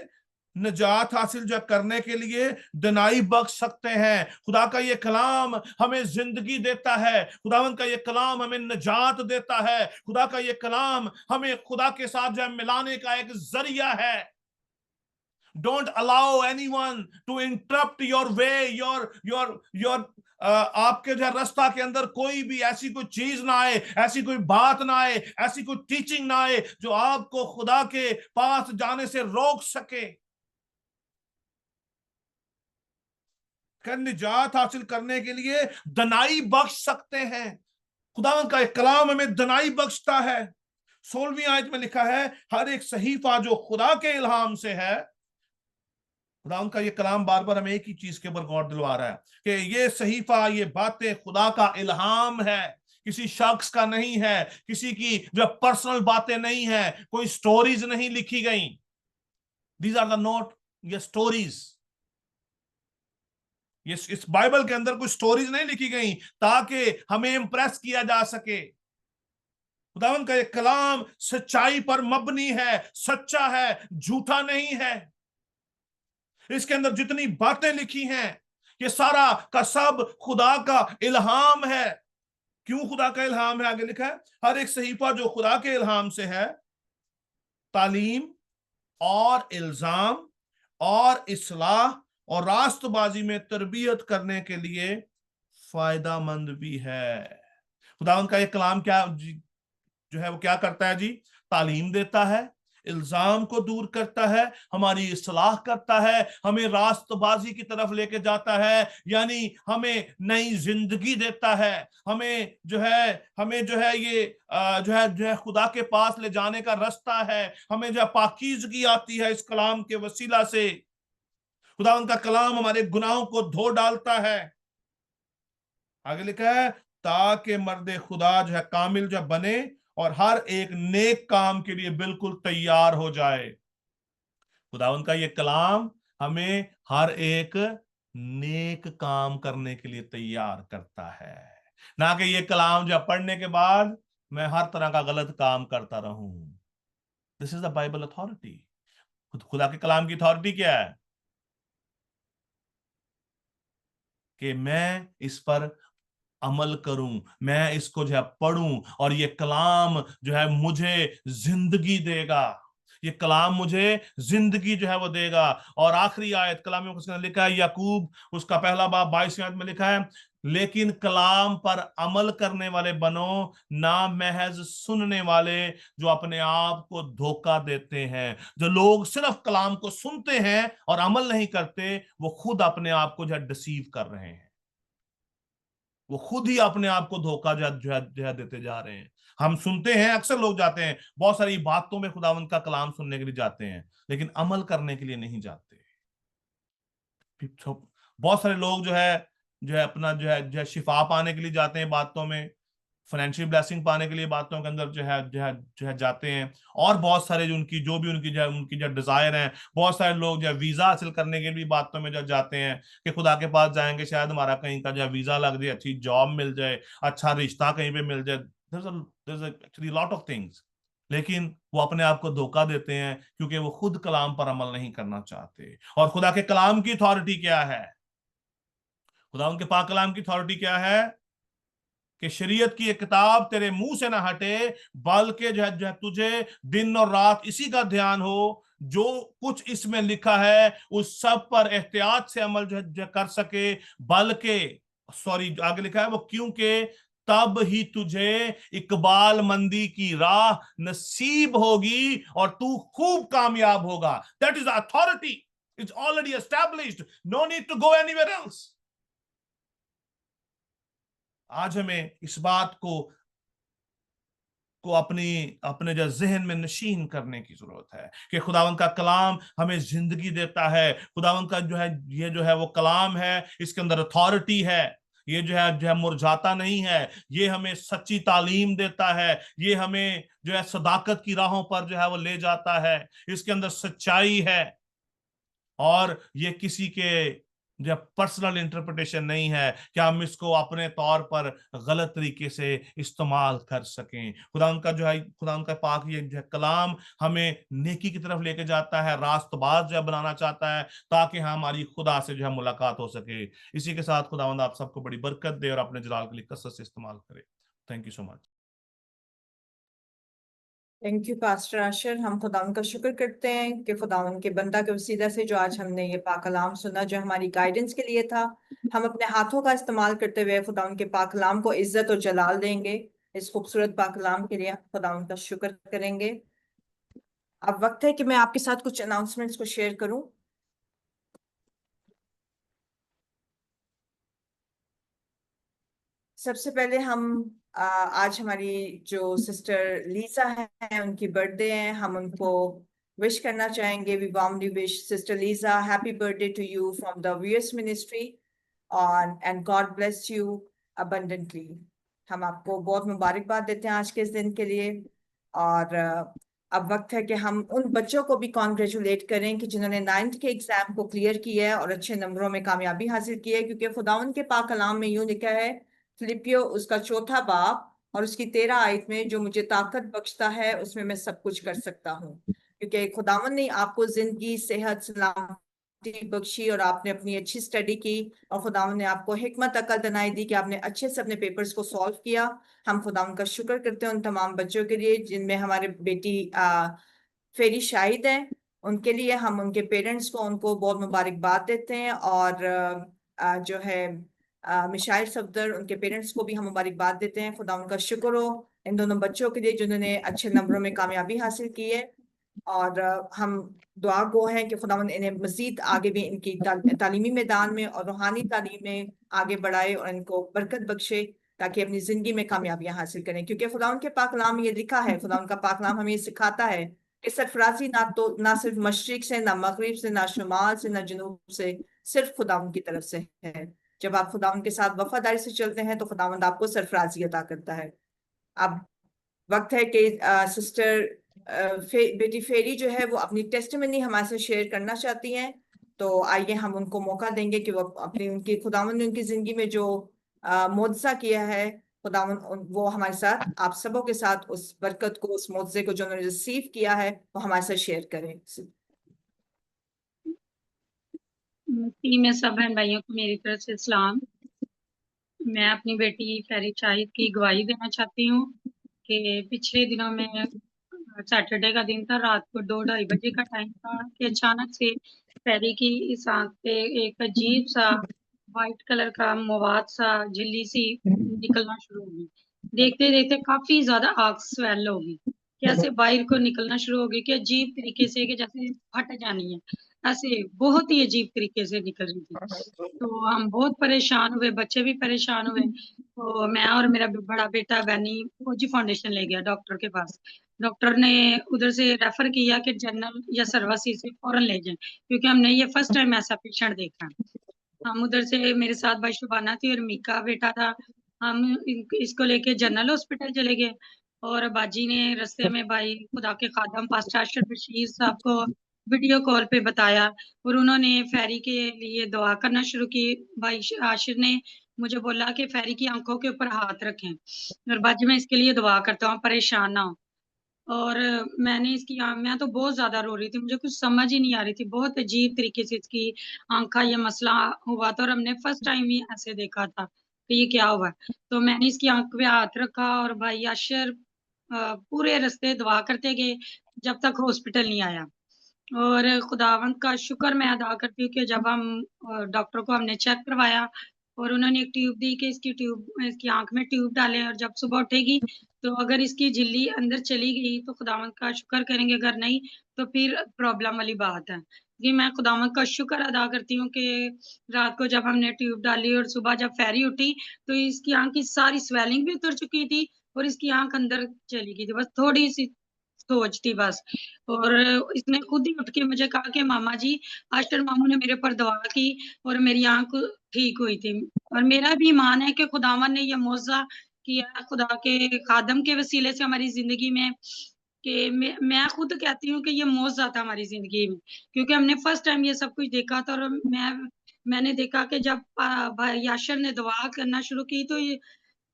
निजात हासिल जो करने के लिए दिनाई बख्श सकते हैं। खुदा का ये कलाम हमें जिंदगी देता है, खुदावंद का ये कलाम हमें निजात देता है, खुदा का ये कलाम हमें खुदा के साथ जो है मिलाने का एक जरिया है। Don't allow anyone to interrupt your way, your आपके जो रास्ता के अंदर कोई भी ऐसी कोई चीज ना आए, ऐसी कोई बात ना आए, ऐसी कोई टीचिंग ना आए जो आपको खुदा के पास जाने से रोक सके। निजात हासिल करने के लिए दनाई बख्श सकते हैं। खुदावंद का एक कलाम हमें दनाई बख्शता है। 16वीं आयत में लिखा है हर एक सहीफा जो खुदा के इल्हाम से है। खुदा उनका ये कलाम बार बार हमें एक ही चीज के ऊपर गौर दिलवा रहा है कि ये सहीफा, ये बातें खुदा का इल्हाम है, किसी शख्स का नहीं है, किसी की जो पर्सनल बातें नहीं है, कोई स्टोरीज नहीं लिखी गई। दीज आर द नोट ये स्टोरीज। ये इस बाइबल के अंदर कोई स्टोरीज नहीं लिखी गई ताकि हमें इंप्रेस किया जा सके। खुदावंद का ये कलाम सच्चाई पर मबनी है, सच्चा है, झूठा नहीं है। इसके अंदर जितनी बातें लिखी हैं ये सारा का सब खुदा का इल्हाम है। क्यों खुदा का इल्हाम है? आगे लिखा है हर एक सहीफा जो खुदा के इल्हाम से है तालीम और इल्जाम और इस्लाह और रास्तबाजी में तरबियत करने के लिए फायदा मंद भी है। खुदावंद का ये कलाम क्या जो है वो क्या करता है जी? तालीम देता है, इल्जाम को दूर करता है, हमारी इस्लाह करता है, हमें रास्तबाजी की तरफ लेके जाता है, यानी हमें नई जिंदगी देता है, हमें जो है ये जो है खुदा के पास ले जाने का रास्ता है, हमें जो है पाकीज़गी आती है इस कलाम के वसीला से। खुदा उनका कलाम हमारे गुनाहों को धो डालता है। आगे लिखा है ताकि मर्दे खुदा जो है कामिल जो बने और हर एक नेक काम के लिए बिल्कुल तैयार हो जाए। खुदावंद का ये कलाम हमें हर एक नेक काम करने के लिए तैयार करता है, ना कि ये कलाम जो पढ़ने के बाद मैं हर तरह का गलत काम करता रहूं। This is the Bible authority. खुदा के कलाम की अथॉरिटी क्या है? कि मैं इस पर अमल करूं, मैं इसको जो है पढ़ूं और ये कलाम जो है मुझे जिंदगी देगा, ये कलाम मुझे जिंदगी जो है वो देगा। और आखिरी आयत कलाम में उसने लिखा है याकूब उसका 1 बाब 22 आयत में लिखा है लेकिन कलाम पर अमल करने वाले बनो, ना महज सुनने वाले जो अपने आप को धोखा देते हैं। जो लोग सिर्फ कलाम को सुनते हैं और अमल नहीं करते वो खुद अपने आप को जो है डिसीव कर रहे हैं, वो खुद ही अपने आप को धोखा जो है देते जा रहे हैं। हम सुनते हैं, अक्सर लोग जाते हैं बहुत सारी बातों में खुदावंद का कलाम सुनने के लिए जाते हैं लेकिन अमल करने के लिए नहीं जाते। बहुत सारे लोग जो है अपना जो है शिफा पाने के लिए जाते हैं बातों में, फाइनेंशियल ब्लेसिंग पाने के लिए बातों के अंदर जो है जाते हैं। और बहुत सारे उनकी जो डिजायर हैं, बहुत सारे लोग जो है वीजा हासिल करने के लिए बातों में जो जाते हैं कि खुदा के पास जाएंगे शायद हमारा कहीं का जो है वीजा लग जाए, अच्छी जॉब मिल जाए, अच्छा रिश्ता कहीं पे मिल जाए। एक्चुअली लॉट ऑफ थिंग्स, लेकिन वो अपने आप को धोखा देते हैं क्योंकि वो खुद कलाम पर अमल नहीं करना चाहते। और खुदा के कलाम की अथॉरिटी क्या है? खुदा उनके पाक कलाम की अथॉरिटी क्या है? कि शरीयत की एक किताब तेरे मुंह से ना हटे, बल्कि जो है तुझे दिन और रात इसी का ध्यान हो, जो कुछ इसमें लिखा है उस सब पर एहतियात से अमल जो कर सके। बल्कि आगे लिखा है वो क्योंकि तब ही तुझे इकबाल मंदी की राह नसीब होगी और तू खूब कामयाब होगा। That is authority, it's already established, no need to go anywhere else. आज हमें इस बात को को अपने जो जहन में नशीन करने की जरूरत है कि खुदावंद का कलाम हमें जिंदगी देता है। खुदावंद का ये जो है वो कलाम है, इसके अंदर अथॉरिटी है। ये जो है मुरझाता नहीं है, ये हमें सच्ची तालीम देता है, ये हमें जो है सदाकत की राहों पर जो है वो ले जाता है। इसके अंदर सच्चाई है और ये किसी के जो पर्सनल इंटरप्रिटेशन नहीं है कि हम इसको अपने तौर पर गलत तरीके से इस्तेमाल कर सकें। खुदा उनका जो है, खुदा उनका पाक ये जो है कलाम हमें नेकी की तरफ लेके जाता है, रास्तबाज जो है बनाना चाहता है, ताकि हमारी खुदा से जो है मुलाकात हो सके। इसी के साथ खुदावंद आप सबको बड़ी बरकत दे और अपने जलाल के लिए कसरत से इस्तेमाल करे। Thank you so much. Thank you pastor Ashir. हम खुदावन का शुक्र करते हैं कि खुदावन के बंदा के वसीला से जो आज हमने ये पाक कलाम सुना, जो हमारी गाइडेंस के लिए था, हम अपने हाथों का इस्तेमाल करते हुए खुदावन के पाक कलाम को इज्जत और जलाल देंगे। इस खूबसूरत पाक कलाम के लिए खुदावन का शुक्र करेंगे। अब वक्त है कि मैं आपके साथ कुछ अनाउंसमेंट्स को शेयर करूं। सबसे पहले हम आज हमारी जो सिस्टर लीजा है उनकी बर्थडे है, हम उनको विश करना चाहेंगे। We warmly wish sister Lisa happy birthday to you from the VS ministry and God bless you abundantly. हम आपको बहुत मुबारकबाद देते हैं आज के इस दिन के लिए। और अब वक्त है कि हम उन बच्चों को भी कॉन्ग्रेचुलेट करें कि जिन्होंने 9th के एग्जाम को क्लियर किया है और अच्छे नंबरों में कामयाबी हासिल की है, क्योंकि खुदावन के पाक कलाम में यूं लिखा है, फिलिपियो उसका 4था बाब और उसकी 13 आयत में, जो मुझे ताकत बख्शता है उसमें मैं सब कुछ कर सकता हूँ। क्योंकि खुदावन ने आपको जिंदगी, सेहत, सलामती बख्शी और आपने अपनी अच्छी स्टडी की और खुदावन ने आपको हिकमत अकल दनाई दी कि आपने अच्छे से अपने पेपर्स को सॉल्व किया। हम खुदावन का शुक्र करते हैं उन तमाम बच्चों के लिए जिनमें हमारे बेटी फेरी शाहिद है। उनके लिए हम उनके पेरेंट्स को उनको बहुत मुबारकबाद देते हैं और जो है मिशाइल सफदर उनके पेरेंट्स को भी हम मुबारकबाद देते हैं। खुदा उनका शुक्र हो इन दोनों बच्चों के लिए जिन्होंने अच्छे नंबरों में कामयाबी हासिल की है। और हम दुआ गो हैं कि खुदावंद इन्हें मजीद आगे भी इनकी तालीमी मैदान में और रूहानी तालीम में आगे बढ़ाए और इनको बरकत बख्शे ताकि अपनी जिंदगी में कामयाबियां हासिल करें। क्योंकि खुदावंद के पाक कलाम में ये लिखा है, खुदावंद का पाक कलाम हमें ये सिखाता है कि सरफराजी ना सिर्फ मशरिक से, ना मगरिब से, ना शुमाल से, ना जनूब से, सिर्फ खुदावंद की तरफ से है। जब आप खुदावंद के साथ वफादारी से चलते हैं तो खुदावंद आपको सरफराजी अता करता है। अब वक्त है कि सिस्टर बेटी फेरी जो है वो अपनी टेस्टिमनी हमारे से शेयर करना चाहती हैं, तो आइए हम उनको मौका देंगे कि वो अपनी उनकी खुदावंद ने उनकी जिंदगी में जो मोज़ा किया है, खुदावंद वो हमारे साथ, आप सबों के साथ उस बरकत को, उस मोज़े को जो उन्होंने रिसीव किया है वो हमारे साथ शेयर करें। में सब बहन भाइयों को मेरी तरफ से सलाम। मैं अपनी बेटी फेरी शाहिद की गवाही देना चाहती हूँ कि पिछले दिनों में सैटरडे का दिन था, रात को 2-2:30 बजे का टाइम था कि अचानक से फेरी की इस आंख पे एक अजीब सा व्हाइट कलर का मवाद सा झिल्ली सी निकलना शुरू हो गई। देखते देखते काफी ज्यादा आंख स्वेल हो गई, कैसे बाहर को निकलना शुरू हो गई कि अजीब तरीके से, कि जैसे फट जानी है, ऐसे बहुत ही अजीब तरीके से निकल रही थी। तो हम बहुत परेशान हुए, बच्चे भी परेशान हुए। तो मैं और मेरा बड़ा बेटा बैनी फौजी फाउंडेशन ले गया डॉक्टर के पास। डॉक्टर ने उधर से रेफर किया कि जनरल या सर्वसी से फौरन ले जाएं, क्योंकि हमने ये फर्स्ट टाइम ऐसा पेशेंट देखा। हम उधर से, मेरे साथ भाई शुबाना थी और मीका बेटा था, हम इसको लेके जनरल हॉस्पिटल चले गए। और बाजी ने रस्ते में भाई खुदा के खादम पास्टर आशिर बशीर साहब को वीडियो कॉल पे बताया और उन्होंने फेरी के लिए दुआ करना शुरू की। भाई आशिर ने मुझे बोला कि फेरी की आंखों के ऊपर हाथ रखें और बाजी मैं इसके लिए दुआ करता हूँ, परेशान ना हो। और मैंने इसकी मैं तो बहुत ज्यादा रो रही थी, मुझे कुछ समझ ही नहीं आ रही थी, बहुत अजीब तरीके से इसकी आंख का ये मसला हुआ था और हमने फर्स्ट टाइम ही ऐसे देखा था कि ये क्या हुआ। तो मैंने इसकी आंख पे हाथ रखा और भाई आशिर पूरे रास्ते दुआ करते गए जब तक हॉस्पिटल नहीं आया। और खुदावंद का शुक्र मैं अदा करती हूँ कि जब हम डॉक्टर को हमने चेक करवाया और उन्होंने एक ट्यूब दी कि इसकी आंख में ट्यूब डालें और जब सुबह उठेगी तो अगर इसकी झिल्ली अंदर चली गई तो खुदावंद का शुक्र करेंगे, अगर नहीं तो फिर प्रॉब्लम वाली बात है। कि मैं खुदावंद का शुक्र अदा करती हूँ कि रात को जब हमने ट्यूब डाली और सुबह जब फेरी उठी तो इसकी आंख की सारी स्वेलिंग भी उतर चुकी थी اور اس کی آنکھ اندر چلی گئی تھی, بس تھوڑی سی سوچ تھی بس. اور اس نے خود ہی اٹھ کے مجھے کہا کہ ماما جی آشٹر ماموں نے میرے پر دعا کی اور میری آنکھ ٹھیک ہوئی تھی. اور میرا بھی ایمان ہے کہ خداوند نے یہ معجزہ کیا خدا کے خادم کے وسیلے سے ہماری زندگی میں, کہ میں خود کہتی ہوں کہ یہ معجزہ تھا ہماری زندگی میں, کیونکہ ہم نے فرسٹ ٹائم یہ سب کچھ دیکھا تھا. اور میں نے دیکھا کہ جب بھائی یاشر نے دعا کرنا شروع کی تو یہ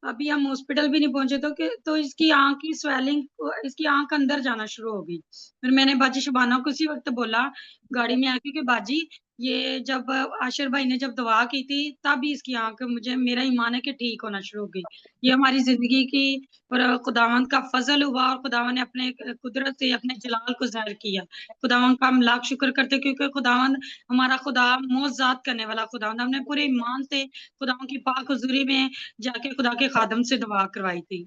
ابھی ہم ہاسپٹل بھی نہیں پہنچے تو اس کی آنکھ کی سویلنگ, اس کی آنکھ اندر جانا شروع ہو گئی. پھر میں نے باجی شبانہ کو اسی وقت بولا گاڑی میں آ کے کہ باجی یہ جب عاشر بھائی نے جب دعا کی تھی تب ہی اس کی آنکھ, مجھے میرا ایمان ہے کہ ٹھیک ہونا شروع ہو گئی. یہ ہماری زندگی کی اور خداوند کا فضل ہوا, اور خداوند نے اپنے قدرت سے اپنے جلال کو ظاہر کیا. خداوند کا ہم لاکھ شکر کرتے, کیونکہ خداوند ہمارا خدا معجزات کرنے والا خداوند. ہم نے پورے ایمان سے خداوند کی پاک حضوری میں جا کے خدا کے خادم سے دعا کروائی تھی.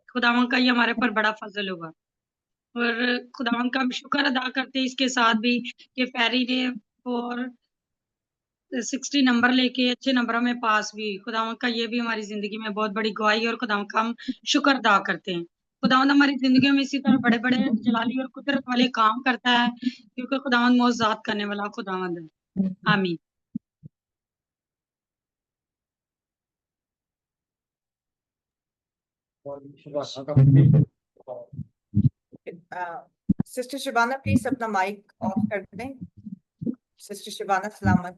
خداوند کا یہ ہمارے پر بڑا فضل ہوا, اور خداوند کا ہم شکر ادا کرتے اس کے ساتھ بھی کہ پیری نے اور 60 نمبر لے کے اچھے نمبروں میں پاس بھی. خداوند کا یہ بھی ہماری زندگی میں بہت بڑی گواہی ہے, اور خداوند کا ہم شکر ادا کرتے ہیں. خداوند ہماری زندگی میں اسی طرح بڑے بڑے جلالی اور قدرت والے کام کرتا ہے, کیونکہ خداوند معجزات کرنے والا خداوند ہے. آمین. سسٹر شبانہ پلیز اپنا مائک آف کر دیں. سسٹر شبانہ سلامت.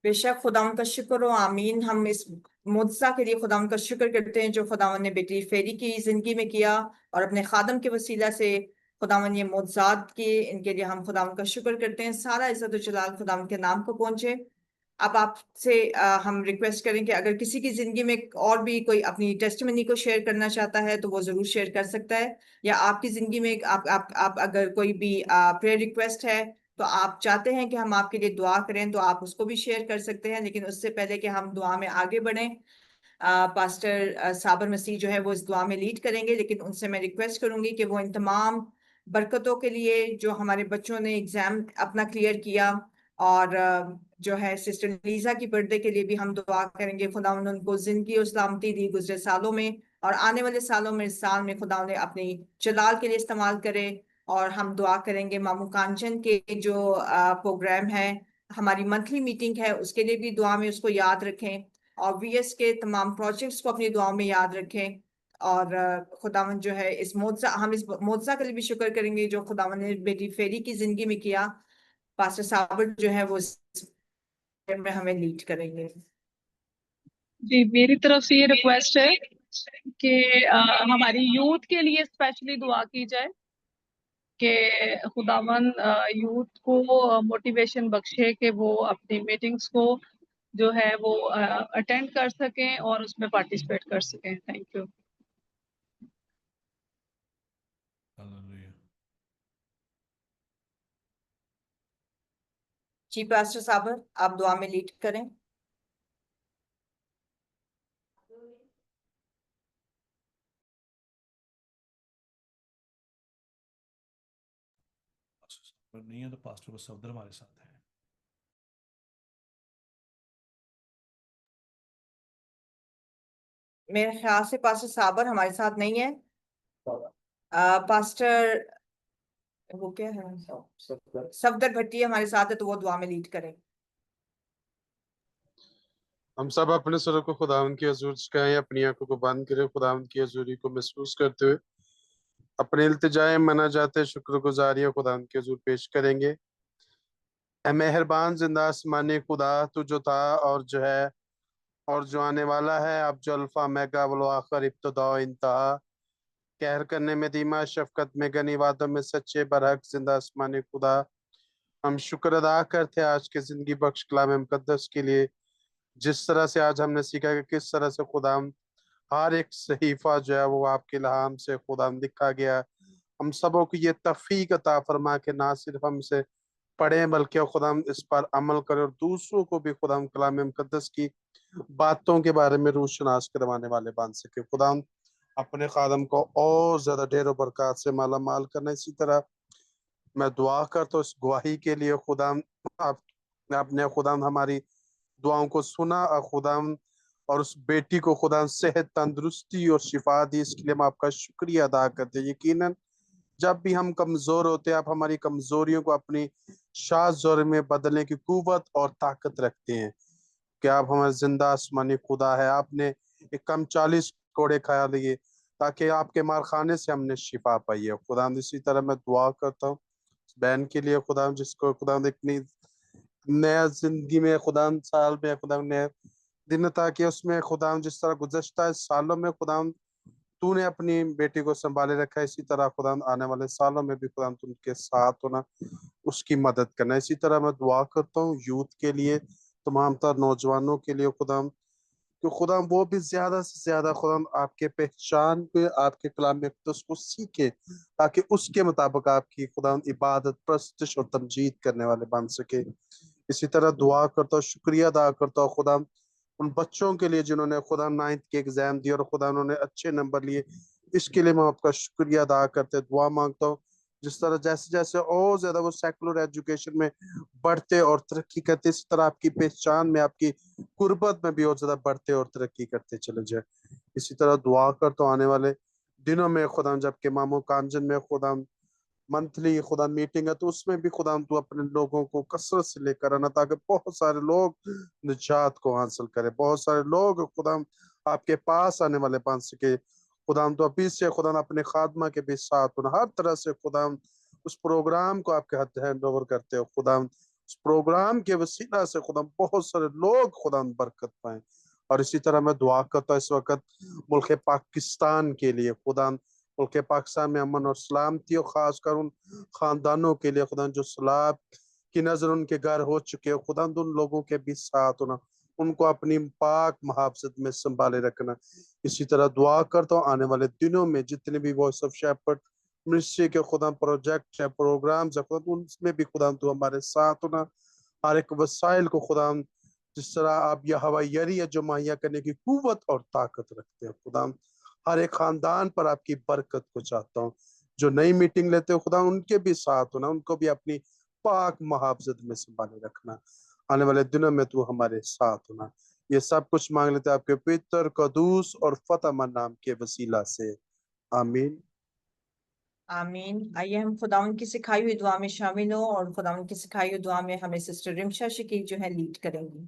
بے شک خداوند کا شکر و آمین. ہم اس معجزہ کے لیے خداوند کا شکر کرتے ہیں جو خداوند نے بیٹی فیری کی زندگی میں کیا, اور اپنے خادم کے وسیلہ سے خداوند یہ معجزات کیے. ان کے لیے ہم خداوند کا شکر کرتے ہیں. سارا عزت و جلال خداوند کے نام کو پہنچے. اب آپ سے ہم ریکویسٹ کریں کہ اگر کسی کی زندگی میں اور بھی کوئی اپنی ٹیسٹیمنی کو شیئر کرنا چاہتا ہے تو وہ ضرور شیئر کر سکتا ہے, یا آپ کی زندگی میں آپ اگر کوئی بھی پریئر ریکویسٹ ہے تو آپ چاہتے ہیں کہ ہم آپ کے لیے دعا کریں تو آپ اس کو بھی شیئر کر سکتے ہیں. لیکن اس سے پہلے کہ ہم دعا میں آگے بڑھیں, پاسٹر صابر مسیح جو ہے وہ اس دعا میں لیڈ کریں گے. لیکن ان سے میں ریکویسٹ کروں گی کہ وہ ان تمام برکتوں کے لیے جو ہمارے بچوں نے ایگزام اپنا کلیئر کیا, اور جو ہے سسٹر لیزا کی برتھ ڈے کے لیے بھی ہم دعا کریں گے. خداوند ان کو زندگی اور سلامتی دی گزرے سالوں میں, اور آنے والے سالوں میں اس سال میں خداوند نے اپنی جلال کے لیے استعمال کرے. اور ہم دعا کریں گے مامو کانچن کے جو پروگرام ہے, ہماری منتھلی میٹنگ ہے, اس کے لیے بھی دعا میں اس کو یاد رکھیں, اور وی ایس کے تمام پروجیکٹس کو اپنی دعاؤں میں یاد رکھیں. اور خداوند جو ہے اس معجزہ کے لیے بھی شکر کریں گے جو خداوند نے بیٹی فیری کی زندگی میں کیا. پاسٹر صابر جو ہے وہ میں ہمیں لیڈ کریں گے. جی میری طرف سے یہ ریکویسٹ ہے کہ ہماری یوتھ کے لیے اسپیشلی دعا کی جائے کہ خداوند یوتھ کو موٹیویشن بخشے کہ وہ اپنی میٹنگز کو جو ہے وہ اٹینڈ کر سکیں اور اس میں پارٹیسپیٹ کر سکیں. Thank you. جی پاسٹر صابر آپ دعا میں لیڈ کریں. نہیں ہے تو پاسٹر صفدر ہمارے ساتھ ہیں. میرے خیال سے پاسٹر صابر ہمارے ساتھ نہیں ہے. پاسٹر وہ کیا ہے صفدر بھٹی ہمارے ساتھ ہے, تو وہ دعا میں لیڈ کریں. ہم سب اپنے سروں کو خداوند کی حضور جھکائیں, اپنی آنکھوں کو بند کریں, خداوند کی حضوری کو محسوس کرتے ہوئے اپنے التجائے مناجات شکر گزاریاں خداوند کی حضور پیش کریں گے. اے مہربان زندہ آسمانی خدا, تو جو تھا اور جو ہے اور جو آنے والا ہے, اب جو الفا میگا والآخر ابتدا و انتہا, قہر کرنے میں دیما, شفقت میں گنی, وعدوں میں سچے, برحق زندہ آسمانی خدا, ہم شکر ادا کرتے آج کے زندگی بخش کلام مقدس کے لیے, جس طرح سے آج ہم نے سیکھا کہ کس طرح سے خدا ہر ایک صحیفہ جو ہے وہ آپ کے الہام سے خدا لکھا گیا. ہم سبوں کو یہ توفیق عطا فرما کہ نہ صرف ہم سے پڑھیں بلکہ خدا اس پر عمل کریں, اور دوسروں کو بھی خدا کلام مقدس کی باتوں کے بارے میں روشناس کروانے والے بن سکے. خدا اپنے خادم کو اور زیادہ ڈھیر و برکات سے مالا مال کرنا. اسی طرح میں دعا کرتا ہوں اس گواہی کے لیے, خدا آپ نے خدا ہماری دعاؤں کو سنا, اور خدا اور اس بیٹی کو خدا صحت تندرستی اور شفا دی، اس کے لیے ہم آپ کا شکریہ ادا کرتے ہیں۔ یقیناً جب بھی ہم کمزور ہوتے ہیں، آپ ہماری کمزوریوں کو اپنی شاذ زور میں بدلنے کی قوت اور طاقت رکھتے ہیں، کہ آپ ہمارے زندہ آسمانی خدا ہے۔ آپ نے ایک کم 40 کوڑے کھا لیے تاکہ آپ کے مارخانے سے ہم نے شفا پائی ہے۔ خدا اسی طرح میں دعا کرتا ہوں اس بہن کے لیے خدا، جس کو خدا اتنی نیا زندگی میں خدا سال میں خدا نئے دن عطا کیا، اس میں خدا جس طرح گزشتہ سالوں میں خدا تو نے اپنی بیٹی کو سنبھالے رکھا ہے، اسی طرح خدا آنے والے سالوں میں بھی خدا تو ان کے ساتھ ہونا، اس کی مدد کرنا۔ اسی طرح میں دعا کرتا ہوں یوتھ کے لیے، تمام تر نوجوانوں کے لیے خدا، کہ خدا وہ بھی زیادہ سے زیادہ خدا آپ کے پہچان پہ، آپ کے کلام مقدس کو سیکھے، تاکہ اس کے مطابق آپ کی خدا عبادت، پرستش اور تمجید کرنے والے بن سکے۔ اسی طرح دعا کرتا ہوں، شکریہ ادا کرتا ہوں خدا ان بچوں کے لیے جنہوں نے خدا 9th کے ایگزام دیے اور خدا انہوں نے اچھے نمبر لیے، اس کے لیے میں آپ کا شکریہ ادا کرتے دعا مانگتا ہوں، جس طرح جیسے جیسے اور زیادہ وہ سیکولر ایجوکیشن میں بڑھتے اور ترقی کرتے، اسی طرح آپ کی پہچان میں، آپ کی قربت میں بھی اور زیادہ بڑھتے اور ترقی کرتے چلے جائے۔ اسی طرح دعا کرتا ہوں آنے والے دنوں میں خدا جب کہ مامو کانجن میں خدا منتھلی خدا میٹنگ ہے، تو اس میں بھی خدا تو اپنے لوگوں کو کثرت سے لے کر آنا، تاکہ بہت سارے لوگ نجات کو حاصل کرے، بہت سارے لوگ خدا آپ کے پاس آنے والے بن سکے۔ خدا تو ابھی سے خدا اپنے خادمہ کے بھی ساتھ ہونا، ہر طرح سے خدا اس پروگرام کو آپ کے ہاتھ ہینڈ اوور کرتے ہو خدا، اس پروگرام کے وسیلہ سے خدا بہت سارے لوگ خدا برکت پائیں۔ اور اسی طرح میں دعا کرتا ہوں اس وقت ملک پاکستان کے لیے خدا، ملک پاکستان میں امن اور سلامتی، اور خاص کر ان خاندانوں کے لیے خدا جو سیلاب کی نظر ان کے گھر ہو چکے، خدا ان لوگوں کے بھی ساتھ ہونا، ان کو اپنی پاک محافظت میں سنبھالے رکھنا۔ اسی طرح دعا کرتا ہوں آنے والے دنوں میں جتنے بھی وائس آف شیپرڈ منسٹری کے خدا پروجیکٹ ہے، پروگرامز ہے، خدا ان میں بھی خدا تو ہمارے ساتھ ہونا، ہر ایک وسائل کو خدا جس طرح آپ یہ ہوائی یری ہے جو مہیا کرنے کی قوت اور طاقت رکھتے ہیں، خدا ہر ایک خاندان پر آپ کی برکت کو چاہتا ہوں، جو نئی میٹنگ لیتے ہو خدا ان کے بھی ساتھ ہونا، ان کو بھی اپنی پاک محافظت میں سنبھالے رکھنا، آنے والے دنوں میں تو ہمارے ساتھ ہونا۔ یہ سب کچھ مانگ لیتے ہیں آپ کے پتر قدوس اور فتح مند نام کے وسیلہ سے، آمین۔ آمین۔ آئیے ہم خداوند کی سکھائی ہوئی دعا میں شامل ہوں، اور خداوند کی سکھائی ہوئی دعا میں ہمیں سسٹر رمشا شکیل جو ہے لیڈ کریں گی۔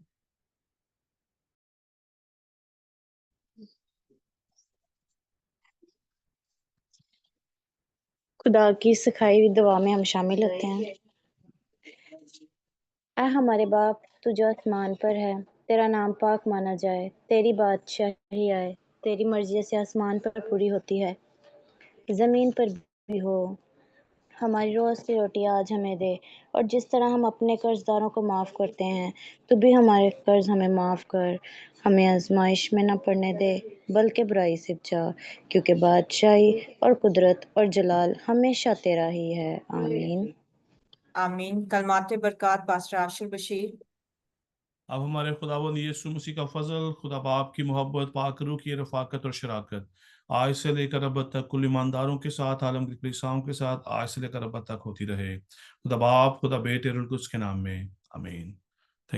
خدا کی سکھائی ہوئی دعا میں ہم شامل ہوتے ہیں۔ اے ہمارے باپ، تو جو آسمان پر ہے، تیرا نام پاک مانا جائے، تیری بادشاہی آئے، تیری مرضی سے آسمان پر پوری ہوتی ہے، زمین پر بھی ہو۔ ہماری روز کی روٹی آج ہمیں دے، اور جس طرح ہم اپنے قرض داروں کو معاف کرتے ہیں، تو بھی ہمارے قرض ہمیں معاف کر، ہمیں آزمائش میں نہ پڑنے دے، بلکہ برائی سے بچا، کیونکہ بادشاہی اور قدرت اور جلال ہمیشہ تیرا ہی ہے، آمین۔ آمین۔ کلمات برکات پاسٹر عاشر بشیر۔ اب ہمارے خداوند یسوع مسیح کا فضل، خدا باپ کی محبت، پاک روح کی رفاقت اور شراکت آج سے لے کر ابد تک کل ایمانداروں کے ساتھ، عالم کی کلیساؤں کے ساتھ آج سے لے کر ابد تک ہوتی رہے۔ خدا باپ، خدا بیٹے اور القدس کے نام میں، آمین۔